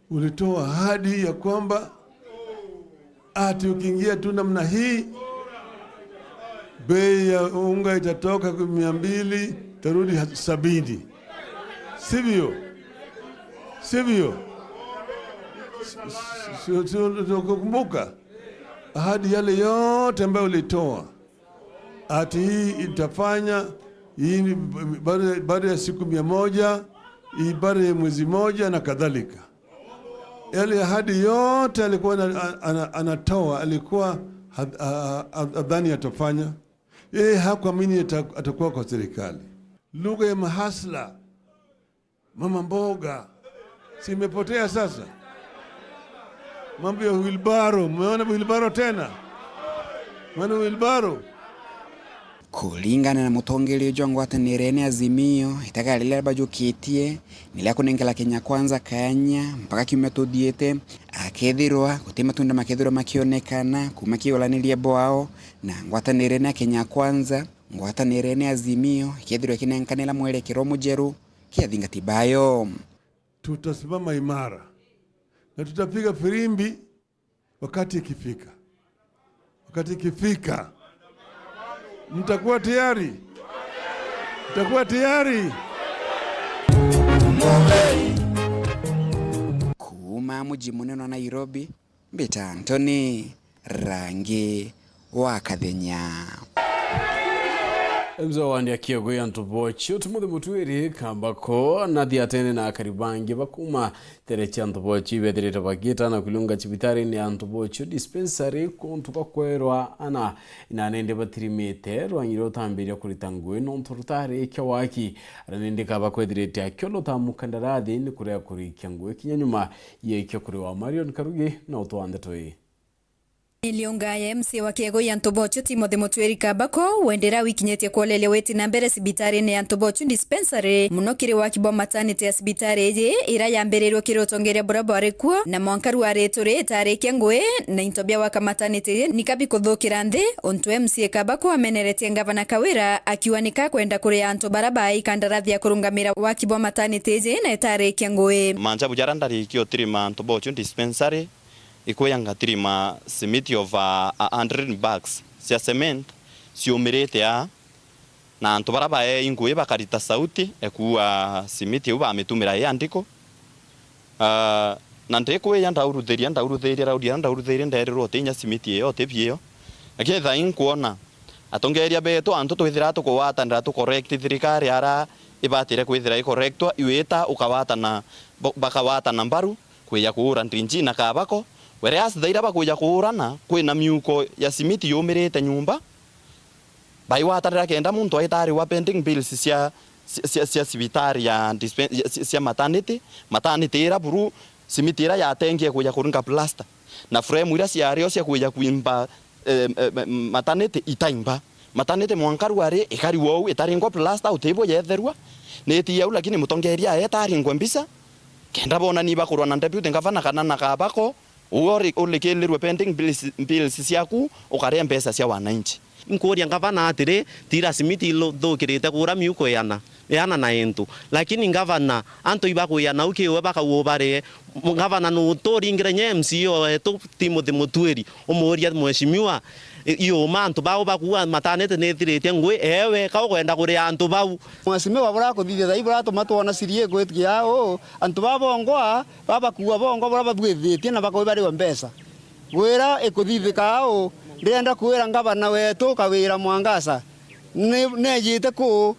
ulitoa ahadi ya kwamba ati ukiingia tu namna hii bei ya unga itatoka 200 tarudi 70. Sivyo? Kumbuka ahadi yale yote ambayo ulitoa, ati hii itafanya hii baada ya siku 100, hii baada ya mwezi moja na kadhalika. Yale ahadi yote alikuwa anatoa, alikuwa adhani atafanya. Yeye hakuamini atakuwa kwa serikali. Lugha ya mahasla, mama mboga, si imepotea sasa. Mambo ya wheelbarrow, umeona wheelbarrow tena? Mwana wheelbarrow. Kulingana na mutongelio jwa ngwatanire ni Azimio itakalile bajukitie nila kunengela Kenya Kwanza kanya mpaka kiume tuthiete akethirwa gutima tunda makethirwa makionekana kumakiolanĩria bwao na ngwatanire na Kenya Kwanza ngwatanire ni Azimio ikethirwa kinenkanela mwelekero mujeru kiathingati bayo. Tutasimama imara na tutapiga firimbi wakati ikifika. Mtakuwa tayari? Kuma muji munene wa Nairobi, Mbita Anthony, rangi wa Kathenya. Mzo wandi akiego ya ntubochi utumuthi mutuiri kambako na thiatene na karibangi bakuma terecha ntubochi bethirite bagita na kulunga chibitari ni ntubochi dispensary kuntuka kwerwa ana inanende batirimite rwanyiro tambiria kuritangwe no nturutari kyawaki aranende kaba kwethirite akyo tamukandarathi ni kuria kurikia ngwe kinyanyuma yekyo kuri wa Marion Karugi na utwande toi. Ilionga ya MC wa Kiego ya Ntobocho Timothy Mutweri Kabako wendera wikinyetie kuolele weti na mbere sibitari ni ya Ntobocho dispensary muno kiri wa kibo maternity ya sibitari eje ira ya mberero kiri utongere borabare kuo na mwankaru wa retore tare kengwe na intobia waka maternity nikabi kuthukira nthi ontu MC Kabako ameneretie ngavana Kawira akiwanika kwenda kuri ya Ntobaraba ikandarathi ya kurungamira wa kibo maternity eje na tare kengwe manjabu jarandari kio trima Ntobocho dispensary ikoyanga trima simiti of 100 bags cia cement ciumirite na Ntobaraba ingwe bakarita sauti ekuwa simiti uba ametumira andiko na ndekwe yanda uruthiria raudia nderero tinya simiti yote bieyo aketha inkuona atongeria beto antu twithira tukwata ndira tu correct thirikari ara ibatire kwithira correctwa iweta ukawata na bakawata na mbaru kweya kuura ndinji na kabako whereas thaira bakuja kuurana kwina miuko ya simiti yumirite nyumba baiwatarira kenda muntu aitari wa pending bills cia sibitari ya cia maternity ira buru simiti ira yatengie kuja kuringa plaster na frame ira ciario cia kuja kuimba maternity itaimba maternity mwankarware ikari wou itaringo plaster utebo yetherwa neti yau lakini mutongeria etaringwa mbisa kenda bona ni bakurwa na deputy governor kana nakabako uri ulikelirwe pending bills siaku ukare mpesa cia wananchi nkuria ngavana atire tira simiti lo thukirite kura miuko yana na entu lakini ngavana anto ibako yana ukiwe baka wobare ngavana no toringire nye MCO eto Timothy Mutweri umuria mweshimiwa iyo mantu bao bakuwa matanete nethirite ngwe ewe ka kwenda kuri antu bau mweshimiwa bora kuthithia thai bora tumatwona sirie gwetkia antu babongwa babakuwa bongo bora babwithitie na bakoibare mbesa gwira ikuthithika ndenda kwira ngavana wetu kawira Mwangasa nejite ku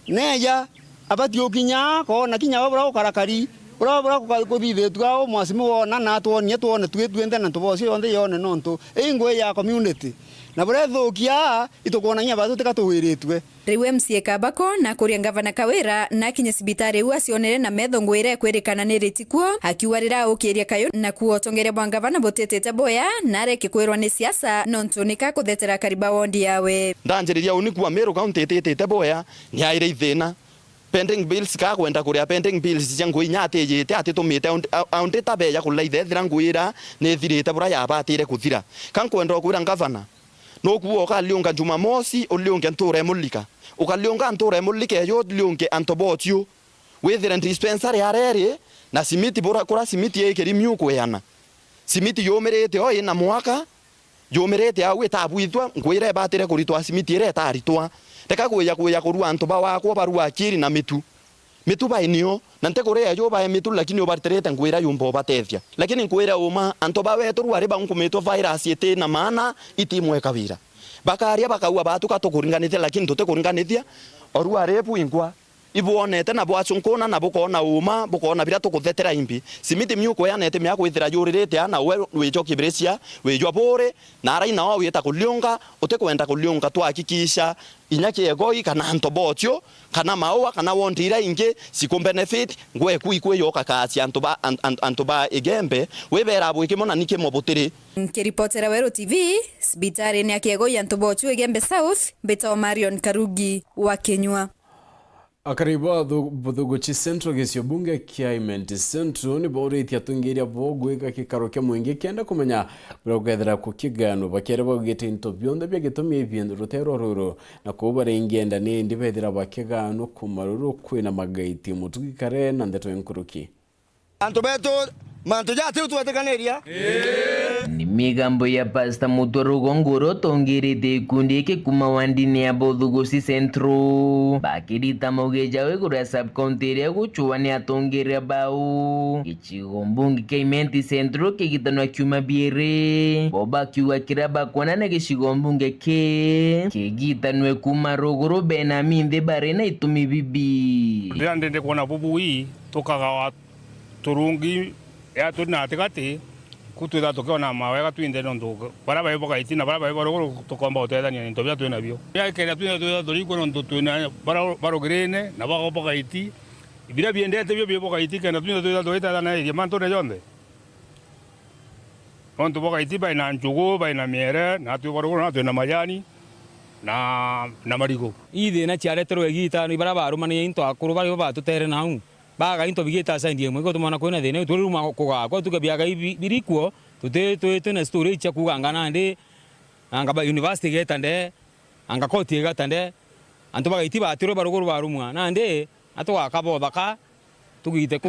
neja abati ukinya kona kinya bora ukarakari bora kuthithitwa mwasimi wona na tuonie tuone twetwende na tuboci yonde yone nontu ingwe ya community na bora thukia itukuonania batu tikatuwiritwe riwe MCA Kabako na kuria ngavana Kawira na kinya sibitari u acionere na metho ngwire kwirikana ni ritikuo akiwarira ukiria kayo na kuotongeria bwa ngavana botetete boya na reke kwirwa ni siasa nontunika kuthetera kariba wondi yawe ndanjiriria uniku Meru county tetete boya ni aire ithina pending bills ka kwenda kuria pending bills cia ngui nyate yete atitumite aunde tabeya kulaithe thira nguira ni thirite bura yabatire kuthira kan kwenda kuira ngavana no kuo ka liunga Jumamosi uliunga nture mulika ukaliunga nture mulika yo liunga antobotio wethira dispensary arere na simiti bora kura simiti yekeri miuko yana simiti yomerete o ina mwaka yomerete awe tabuithwa ngwire batire kuritwa simiti ire taritwa teka kuya kurua antoba wako barua akiri na mitu bainio na nte kurea yo ba mitu lakini obarterete ngwira yumbo batethia lakini ngwira uma antoba wetu ruare ba nkumeto virus yete na maana itimwe kawira bakaria bakaua batu katokuringanithia lakini tutekuringanithia oruare buingwa ibuonete na bwachunkona na bukona uma bukona bira tukuthetera imbi simiti miuko yanete mya kwithira yuririte ana we wicho kibresia wejo bore na araina wa wita kuliunga utekwenda kuliunga twakikisha inyaki egoi kana ntobotio kana maua kana wondira inge siku benefit ngwe kuikwe yoka kasi antoba egembe webera bwikimona nikimo butiri nkiripotera Wero TV sibitari ni akiegoi antobotio egembe South Beta Marion Karugi wa Kenywa akaribu Buthuguchi Central gisio bunge kia Imenti Central ni bori itiatungiria bogwika kikaro kia mwingi kienda kumenya bwethera kukigano bakere bagite into bionde bya gitumi ibindu rutero ruru na kubare ingenda ni ndibethera bakigano kumaruru kwina magaiti mutugikare na Nteto enkuruki antu beto mantu jati tuweteganeria ni migambo ya Pastor Mutorugo Ngoro tongirite ikundi ke kuma wandini ya Buthuguchi Central bakirita mogeja we kura subcounty ya guchuani atongeria bau ichigo mbungi ke Imenti Central ke gitanwa kiuma biere boba kiwa kiraba kwana na gishigo mbunge ke gitanwe kuma rogoro benaminde barena itumi bibi ndende kuona bubui tokaga turungi ya tuna atikati kutuda tokona mawega twinde ndo para bae boka itina para bae baro tokomba oteda ni ntobya twena bio ya kera twina doriko ndo twina baro grene na bago boka iti ibira biendete bio boka iti kana twina doita na ya manto na yonde onto boka iti baina njugo baina miere na tu baro na twina majani na marigo ide na chiaretero egita ni bara baro mani into akuru bari ba tutere nau baga into bigeta saindie mwego tumana kwena thene turuma kugakwa tukabiaga birikuo tute na story cha kugangana ndi anga university getande anga koti getande antu baga itiba atiro baruguru barumwa na ndi atwa kabo baka tugite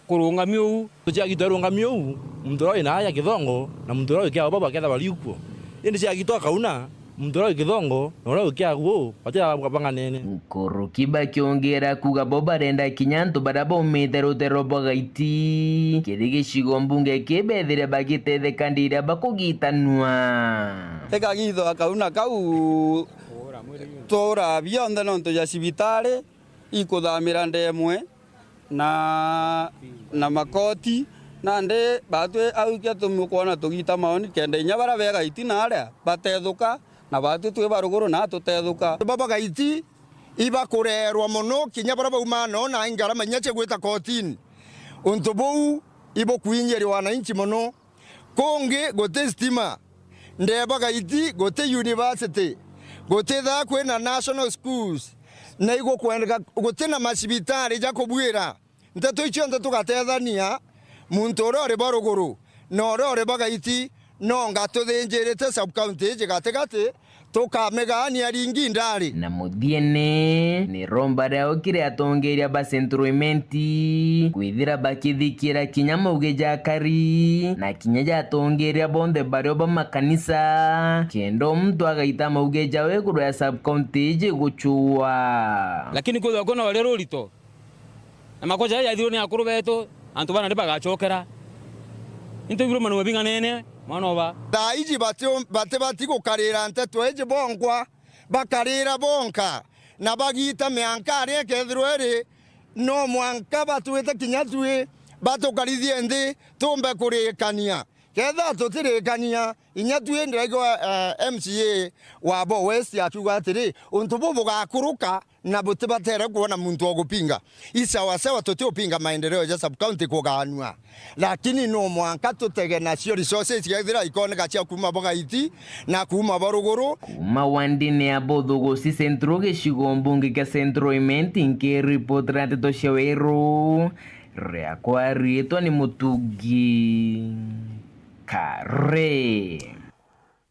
kurunga miu tuja gitarunga miu mndoro ina ya githongo na mndoro kia baba ketha balikuo ndi cia gitoka una mndoro githongo nora ukia guo patira banganene Kurukiba kiongera kuga boba renda kinyanto baraba umetero bagaiti kirige shigo mbunge kebethire bagitete kandira bakugitanwa teka githo akauna kau tora bionde nonto ya sibitare ikuthamira ndemwe na makoti nande batwe aukia tumukona tugita maoni kende nyabara bega itina aria batethuka na batu twe baruguru na tutethuka baba gaiti iba kurerwa muno kinya bara bauma no na ingara manyache gwita kotini untu bou ibo kuinyeri wananchi muno konge gote stima ndeba iti gote university gote Thaa kwena national schools na igo kwenda gote na masibitari jako bwira Nteto icho Nteto gatethania muntu orore baruguru no orore iti no ngato thenjerete sub county gate tukamegani aringi ndari na muthiene ni romba rao kire atongeria ba centroimenti kwithira bakithikira kinya mauge jakari na kinya jatongeria bonde bario ba makanisa kendo mtu agaita mauge jawe kuru ya sub county guchua lakini kwa kona wale rorito na makoja ya thiro ni akuru beto antu bana ndibagachokera into biro manu binga nene manova Thaa iji bate gukarira Nteto eje bongwa bakarira bonka na bagita meankari ekethiro eri no mwanka batuite kinya tui batukarithie ndi tumbe kurikania ketha tutirikania inya tui ndego MCA wa Bo West akiuga atiri untu bubu gakuruka na butibatere kuona muntu ogupinga isawa tutopinga maendeleo ya sub county kuganwa lakini no mwanka tutege national resources kethira ikone gachia kuma bogaiti na kuma baruguru kuma wandine abodhugo si centro geshigo mbunge ka centroimenti nke report rate to shawero reakwa rieto ni mutugi kare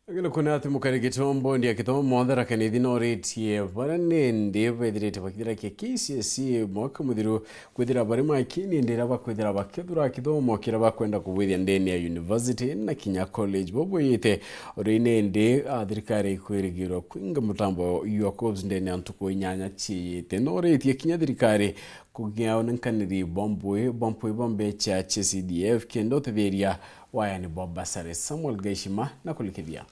Agila kuna ati mukarigito ndia kitomo mwandara kanithi no retie barane ndi bedrete bakidira ke KCSE mwaka muthiru kwithira bari makini ndira bakwithira bakethura kithomo kira bakwenda kuwithia ndeni ya university na Kinya College bobo yite orine ndi thirikari ikwirigirwa kwinga mutambo yokobs ndeni antuko inyanya chiyite no retie Kinya thirikari kugia onankaniri bombe cha CDF kendo teveria waya ni Boba Sare Samuel Gaishima na kulikithia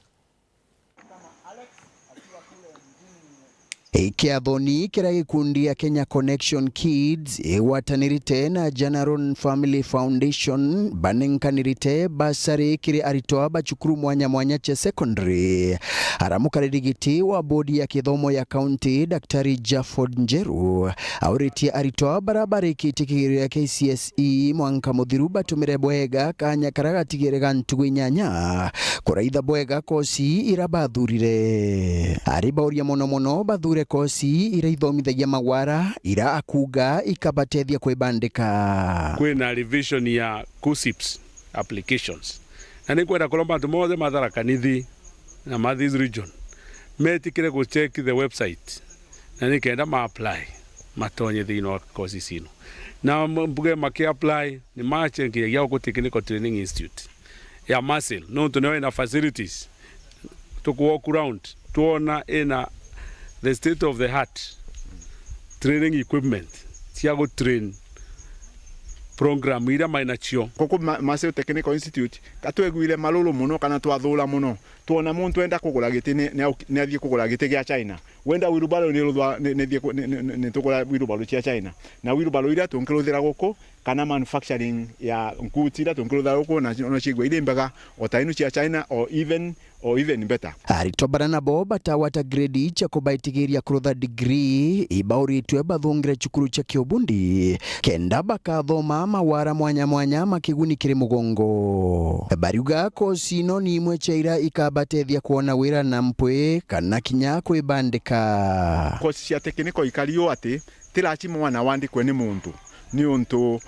Ikiathoni kira gikundi ya Kenya Connection Kids watanirite na General Family Foundation banenkanirite basari kiri aritoa bachukuru mwanya che secondary aramukaririgiti wa bodi ya kithomo ya county Daktari Jafford Njeru auriti aritoa barabara kitikiri ya KCSE mwanka muthiru batumire bwega kanya karagatigire gantugu inyanya kuraitha bwega kosi irabathurire aribauria mono bathure kosi ira ithomithagia magwara ira akuga ikabatethia kwibandika kwina revision ya KUSIPS applications na ni kwenda kulomba antu mothe mathara kanithi na Mathis region metikire go check the website na ni kenda ma apply matonye thino wa kosi sino na mbuge maki apply ni machengi ya go technical training institute ya muscle no tunawe na facilities to walk around tuona ina the state of the art training equipment tiago train program ira mainachio koko Muscle Technical Institute katwegwire malulu muno kana twathula muno tuona muntu enda kugura giti ne athie kugura giti gya China wenda wirubalo ne tukura wirubalo cia China na wirubalo ira tunkiruthira guku kana manufacturing ya nkutira tunkiruthira guku na chigwe ile mbaga otainu cia China or even better aritobara na boba tawata grade cha kubaitigiria kurutha degree ibauritwe bathungire chukuru cha kiobundi kenda bakathoma mawara mwanya makiguni kiri mugongo bariuga kosi no ni imwe chaira ikabatethia kuona wira na mpwe kana kinya kwibandika kosi cia technical ikario ati tirachi mwana wandikwe ni muntu ni untu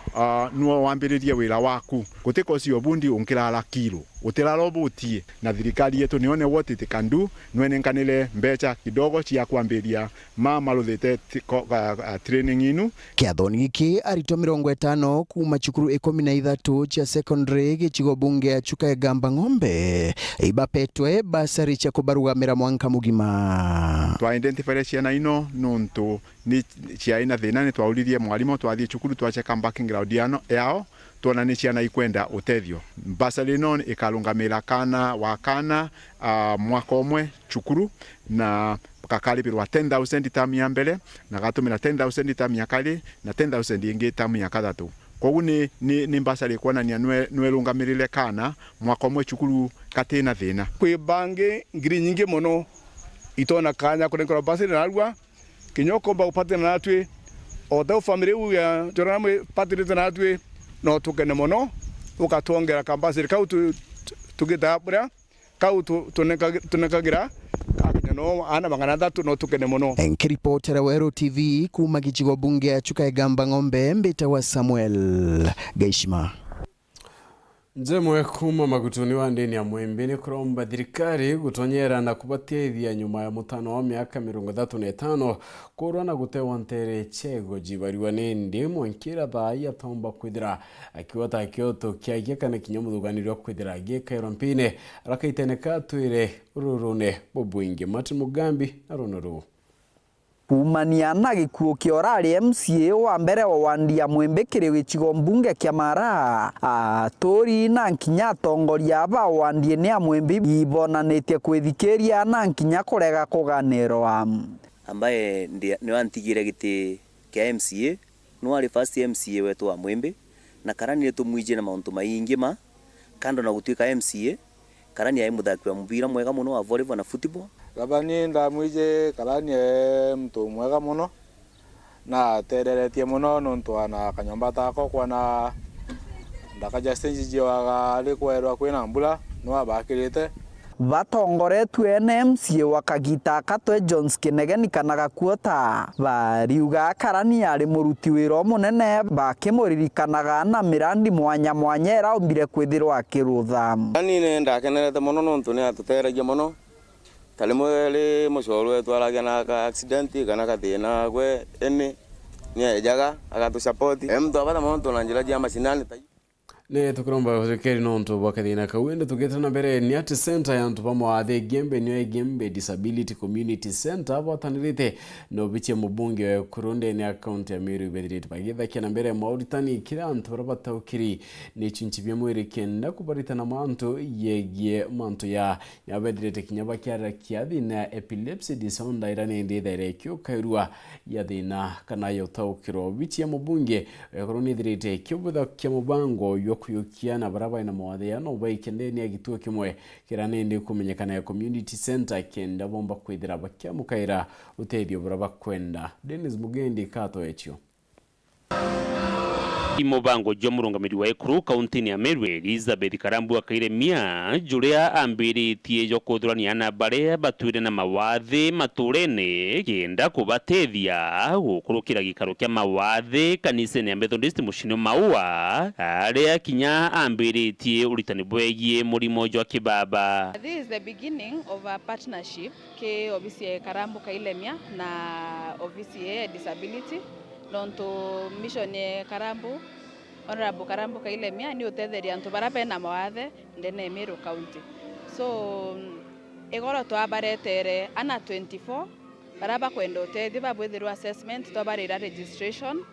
nuo wambiririe wira waku gutiko ucio bundi unkirara kilo utirarobutie na thirikari yetu nione what it can do nwenenkanile mbecha kidogo cia kwambiria maruthite training inu kiathoni giki arito 50 kuma chukuru 13 cha secondary gichigo bunge ya chuka ya Gamba Ng'ombe ibapetwe basari cha kubarugamira mwanka mugima twa identify ciana ino nuntu ni ciana thina ni twauririe mwalimu twathie chukuru twacheka backing ground yao tuona ni ciana ikwenda utethio basari no ikalungamira kana wakana mwaka omwe chukuru na kakalipirwa 10,000 tamu ya mbele na gatumira 10,000 tamu ya kali na 10,000 ingi tamu ya kathatu kogu ni basari kuonania nwelungamirile kana mwaka omwe chukuru katina thina kwi bangi ngiri nyingi muno itona kanya kurenkora basari narua kinyoko ba upate na natwe o tau family u ya jorame patirite no tukene muno ukatwongera kambasiri kau tugita bura kau tunekagira no ana magana 3 no tukene muno. Enkiripotera Wero TV kuma gichigo bunge ya Chuka Egamba Ng'ombe mbita wa Samuel Gaishima. Nzemwe kuma magutuni wa ndeni ya mwembini kuromba thirikari gutonyera na kubatethia nyuma ya mutano wa miaka 35 kurwana gutewa ntere chego jibariwa nende mwankira Thaa yatomba kwithira akiwata kyoto kiagia kana kinyamuthuganirwa kwithira gikairo mpine rakaiteneka twire ururune bobwingi Mati Mugambi na runuru. Kumania na gikuo kia orari MCA wa mbere wa wandi ya Mwembekere w'ikigo mbunge kia Mara tori na nkinya atongoria aba wandi ni ya Mwembe ibonanĩtie kwĩthikĩria na nkinya kurega kuganĩrwa. Ambaye ni wantigire giti kia MCA no ari first MCA wetu wa Mwembe na karani tumwije na mauntu maingi ma kando na gutuika MCA karani ya muthaki wa mubira mwega muno wa volleyball na football. Gabani ndamwije karani mtu mwega muno na tereretie muno nontu ana kanyomba tako kwana ndakaja stage jiwaga alikwerwa kwina mbula no abakirite batongoretwe MCA wakagita Katwe Jones Kinegeni kana gakuota bariuga karani ari muruti wira munene bakimuririkanaga na mirandi mwanya era ombire kwithirwa kirutha. Ani nenda kenerete muno nontu ni atuteragia muno talimwe mucoro wetu aragia na accident kana kathina gwe eni ni ejaga agatu support mtu abata monto na njira ya mashinani ne tukuromba thirikari nonto bakathina kawende tugetana mbere ni ati center ya ntupamo athe gembe ni gembe disability community center abatanirite no biche mubunge kurunde ni account ya Meru Bedrit bagitha kena mbere mauritani kira antubarabata ukiri ni chinchibye mwiri kenda kubarita na manto yegie manto ya Bedrit kinyaba kiara kiathi na epilepsy disorder irane ndithere kyo kairua yathina kana yotaukiro biche mubunge kurunde dirite kyobutha kya mubango kuyukia na baraba ina mawathe no baikende ni agituo kimwe kiranende kumenyekana ya community center kenda bomba kwithira bakia mukaira utethio baraba kwenda. Dennis Mugendi kato echo Imobango jomurungamiri wa Ekuru kaunti ya Meru Elizabeth Karambu akairemia juria ambiritie jo kuthurania na bare batwire na mawathe maturene kenda kubatethia gukurukira gikaro kia mawathe kanisa ya Methodist mushino maua aria kinya ambiritie uritani bwegie murimo jo kibaba. This is the beginning of a partnership ke obviously Karambu kailemia na obviously disability nonto mission Karambu Honorable Karambu kailemia ni utetheria antu barabe na mawathe ndene Meru County. So egoro twabaretere ana 24 baraba kwenda utethi babwithirwa assessment twabarira registration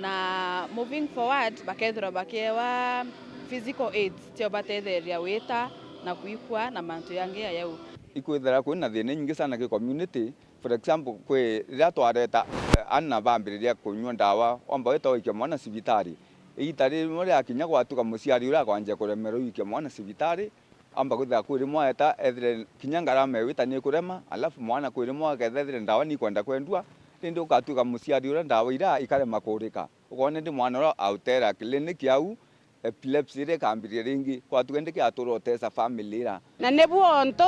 na moving forward bakethira bakewa physical aids tio batetheria wita na kuikwa na mantu yange yau ikwithira kwina thina nyingi sana ki community. For example kwe ria twareta ana bambiriria kunywa ndawa omba wetoikia mwana cibitari itari muri akinya gwatuka muciari ura kwanje kuremero ikia mwana cibitari amba kwithira kwiri mwaeta ethire kinya ngarama wita ni kurema alafu mwana kwiri mwa gethethire ndawa ni kwenda kwendua ndi ukatuka muciari ura ndawa ira ikarema kurika ukone ndi mwana ura autera clinic yau epilepsy re kambirie ringi kwa tugendeke aturotesa family ra na nebuo nto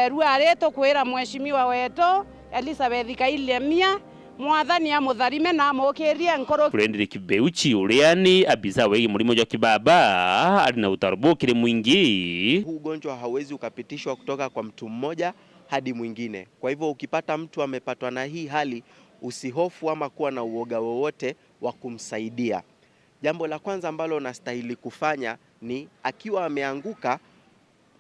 ruareto kwira mheshimiwa weto Elizabeth kailemia mwathani ya mutharime na mokerie nkoro Friendly Kibeuchi uliani abisa wegi murimo jo kibaba alina utarubo kile mwingi. Huu ugonjwa hauwezi ukapitishwa kutoka kwa mtu mmoja hadi mwingine. Kwa hivyo ukipata mtu amepatwa na hii hali usihofu ama kuwa na uoga wowote wa kumsaidia. Jambo la kwanza ambalo unastahili kufanya ni akiwa ameanguka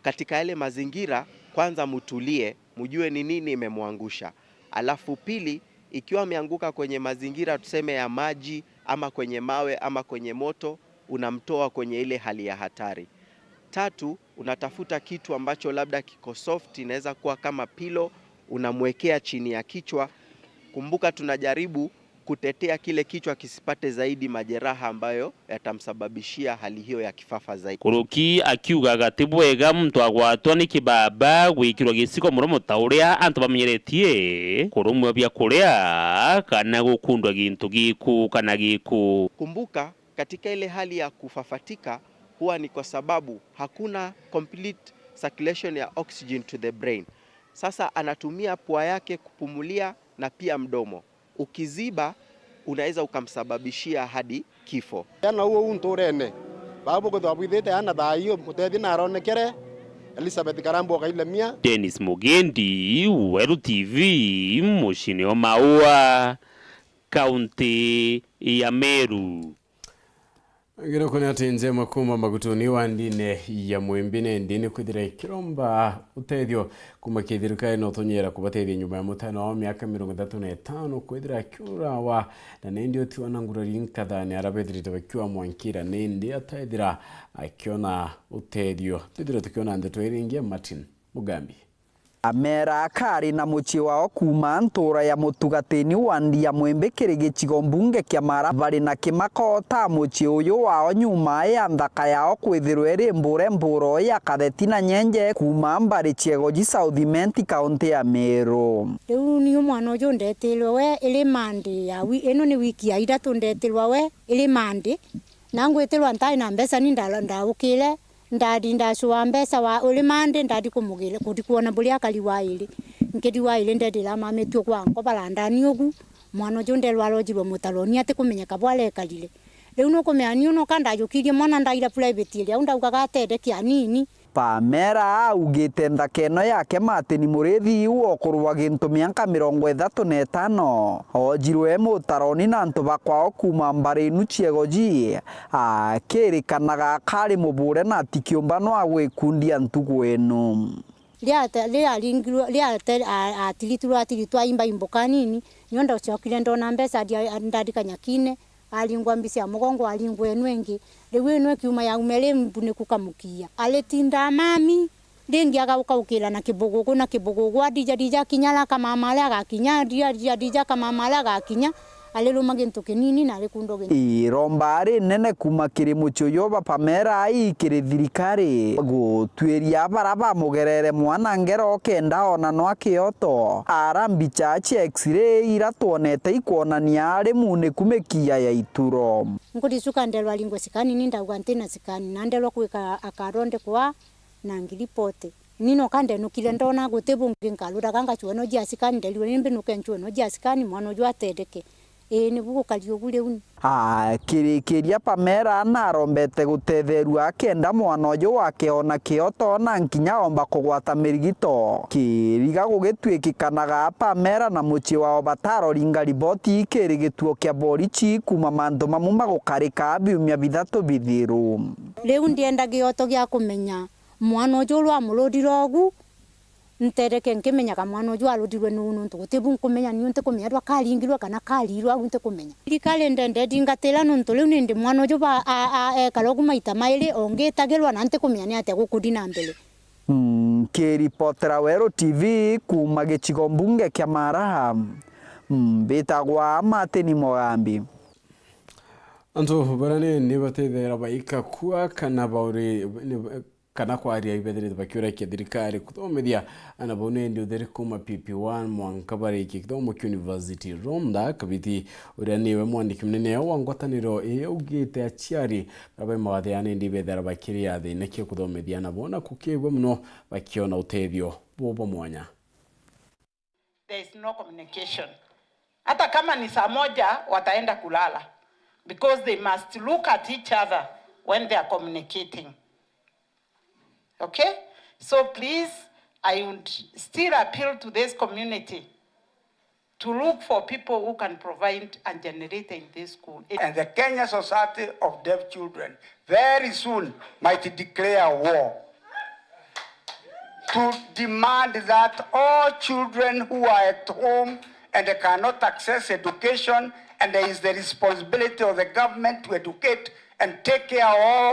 katika yale mazingira, kwanza mutulie, mjue ni nini imemwangusha. Alafu pili, ikiwa ameanguka kwenye mazingira tuseme ya maji ama kwenye mawe ama kwenye moto, unamtoa kwenye ile hali ya hatari. Tatu, unatafuta kitu ambacho labda kiko soft, inaweza kuwa kama pilo, unamwekea chini ya kichwa. Kumbuka tunajaribu kutetea kile kichwa kisipate zaidi majeraha ambayo yatamsababishia hali hiyo ya kifafa zaidi. Kuruki akiuga gatibwega mtu agwatwa ni kibaba gwikirwa gisiko muromo tauria antu bamenyeretie kurumwe bya kuria kana gukundwa gintu giku kana giku. Kumbuka katika ile hali ya kufafatika huwa ni kwa sababu hakuna complete circulation ya oxygen to the brain. Sasa anatumia pua yake kupumulia na pia mdomo. Ukiziba unaweza ukamsababishia hadi kifo. Yana huo untorene. Babu ko twabwithite ana thaiyo mutethi na aronekere Elizabeth Karambo Kailemia. Dennis Mugendi, Weru TV, mushini wa Maua, kaunti ya Meru. Ngiro kuna tenze makuma magutuni wandine ya muimbine ndini kudire kiromba utethio kumakithirika ino tonyera kubatethia nyuma ya mutano wa miaka 35 kwithira kyura wa na nindi otiwana ngurari nkadhani arabethirite bakiwa mwankira nindi atethira akiona utethio tithira tukiona Nteto iringia Martin Mugambi. Amera akari na muchi wao kuma ntura ya mutugatini wandi ya mwembe gicigo mbunge kia Mara bari na kimako ta muchi uyu wao nyuma ya nthaka yao kwithirwa iri mburo ya kathetina nyenje kuma mbari ciego ji Southiment kaunti ya Meru. Riu ni mwana uyu ndetirwe we iri mande ya ino ni wiki ya Ithatu ndetirwa we iri mande na ngwitirwa ntai na mbesa ni ndaukire ndadi ndaswa mbesa wa ulimande ndadi kumugire kuti kuona buli akali waile nkedi waile ndedira mametio kwa ngobala ndani ogu mwana uyu ndelwaro jibo mutaloni ate kumenyeka bwale kalile riu no kumeani uno kanda yukirie mwana ndaira private ile unda ugagatede kia nini Pamera augite nthakeno yake Martin Murithi wokurwa gintu miaka 35 ojirwe mutaroni na antu bakwao kuma mbarinu ciego ji akirikanaga kari mubure na tikiumbano agwikundia ntugu eno atilitu aimba imboka nini nionda uciokire ndona mbesa ndadikanya kine alingwa mbisi ya mugongo alingwa enwengi riu enwe kiuma ya umele mbune kukamukia aletinda mami dengi akaukira na kibugugu adija kinyala kama mala agakinya adija kama mala agakinya alelo magintu kinini na lekundo geni irombari nene kuma kirimu cyoyoba Pamera ikiri thirikari gutweria baraba mugerere mwana ngero kenda ona no akioto arambi chachi x-ray iratuonete ikuonania ari mune kumekia ya ituro ngudisuka ndelwa lingwe sikani ninda gwantena sikani na ndelwa kuika akaronde kwa na ngilipote nino kande nukile ndona gutebu nginkalura kanga chuono jasikani ndeliwe nimbe nukenchuono jasikani mwana uyu atedeke ni bugo kalio gule uni kirikiria Pamera narombete gutetheru akenda mwana uyu wake ona kioto na nkinya omba kugwata mirigito kiriga gugitwikikanaga Pamera na muchi wao bataro ringa riboti kirigituo kia borichi kuma mandu mamu magukarika biumia bithatu bithiru riu ndienda gioto gia kumenya mwana uyu lwa mulodirogu ntereke nkimenyaga mwana uyu aludirwe nunu tugutibu nkumenya ni unte kumenya rwa kalingirwa kana kalirwa unte kumenya likale ndende dingatela nuntu riu nindi mwana uyu ba kalogu maita maili ongetagerwa na nte kumenya ni ate gukudina mbele kiripotera Weru TV kuma gicigo mbunge kia Mara bitagwa Martin Mugambi. Anto barane ni batethera baika kwa kana bauri kana kwaria ibedere bakiura kia thirikari kuthomithia anabone ndi utheri kuma PP1 mwankabari kithoma University Ronda kabiti uria niwe mwandiki munene wa ngwataniro ugite aciari babe mawatheane ndi bethera bakiria thina kia kuthomithia anabona kukigwe muno bakiona utethio bobo mwanya. There is no communication. Hata kama ni saa moja wataenda kulala because they must look at each other when they are communicating. Okay? So please, I would still appeal to this community to look for people who can provide a generator in this school. And the Kenya Society of Deaf Children very soon might declare war to demand that all children who are at home and they cannot access education, and there is the responsibility of the government to educate and take care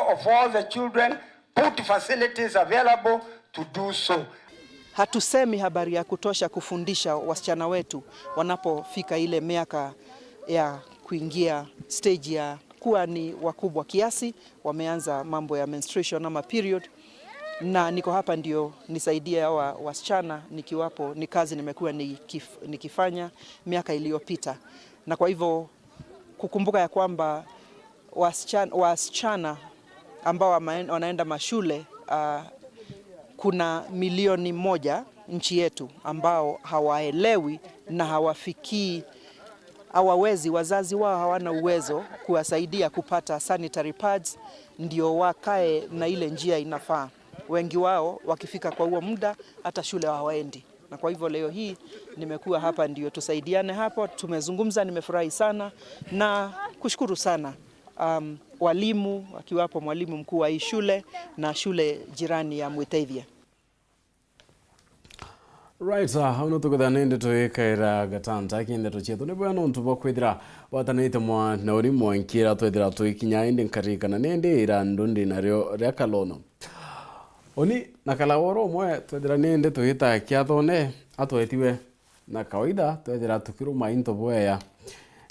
of all the children, put facilities available to do so. Hatusemi habari ya kutosha kufundisha wasichana wetu wanapofika ile miaka ya kuingia stage ya kuwa ni wakubwa kiasi, wameanza mambo ya menstruation ama period, na niko hapa ndio nisaidie hawa wasichana nikiwapo, ni kazi nimekuwa nikifanya miaka iliyopita. Na kwa hivyo kukumbuka ya kwamba wasichana ambao wanaenda mashule kuna milioni 1 nchi yetu ambao hawaelewi na hawafikii, hawawezi, wazazi wao hawana uwezo kuwasaidia kupata sanitary pads ndio wakae na ile njia inafaa. Wengi wao wakifika kwa huo muda hata shule hawaendi. Na kwa hivyo leo hii nimekuwa hapa ndio tusaidiane hapo. Tumezungumza, nimefurahi sana na kushukuru sana walimu, akiwapo mwalimu mkuu wa hii shule na shule jirani ya Mwitethia. Right, hauno tukudhana Nteto ikaira gatanta Nteto chetu nebo no ntubo kwithira watanite mwa na uri mwankira twithira tuikinya indi nkarikana nende ira ndundi naryo ria kalono oni nakala woro mwe twithira nende tuita kiathone atwetiwe na kawaida twithira tukiruma into boya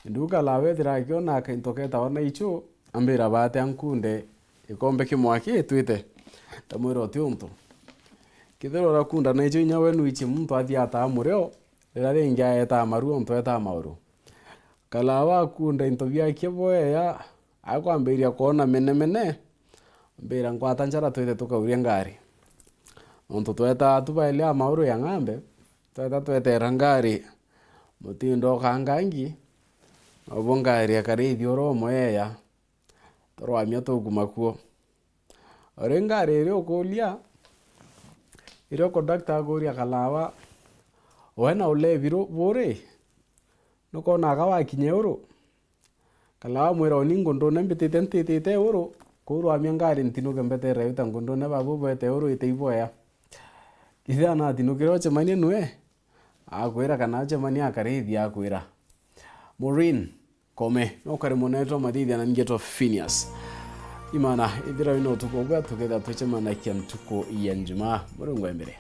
nduka la wethira kiona kaintoketa wana icho ambira bate ankunde ikombe kimwaki twite tamwiro tionto kithero rakunda na icho inya wenu ichi muntu athiata mureo rira ringia eta maruo muntu eta mauru kala wa kunda into bya kiboya akwambiria kuona mene mbira ngwata njara twite tukauria ngari muntu tweta tubaile mauru ya ng'ambe tweta twetera ngari mutindo kangangi obongari akarithi oro moya torwamia tugumakuo orengari rio kulia iro conductor goria kalawa wena ule biro bore nuko nagawa kinyeuro kalawa mwero ningondo nembitete ntete euro kuru amyangari ntino kembete reuta ngondo ne babu bete euro iteiboya kithana tinukiro chemani nwe akwira kana chemani akarithi akwira Maureen Kome no kare moneto madidi na Nteto PHINEAS Imana idira ino tukobwa tukeda tuchema na kiamtuko iyanjuma murungwe mbere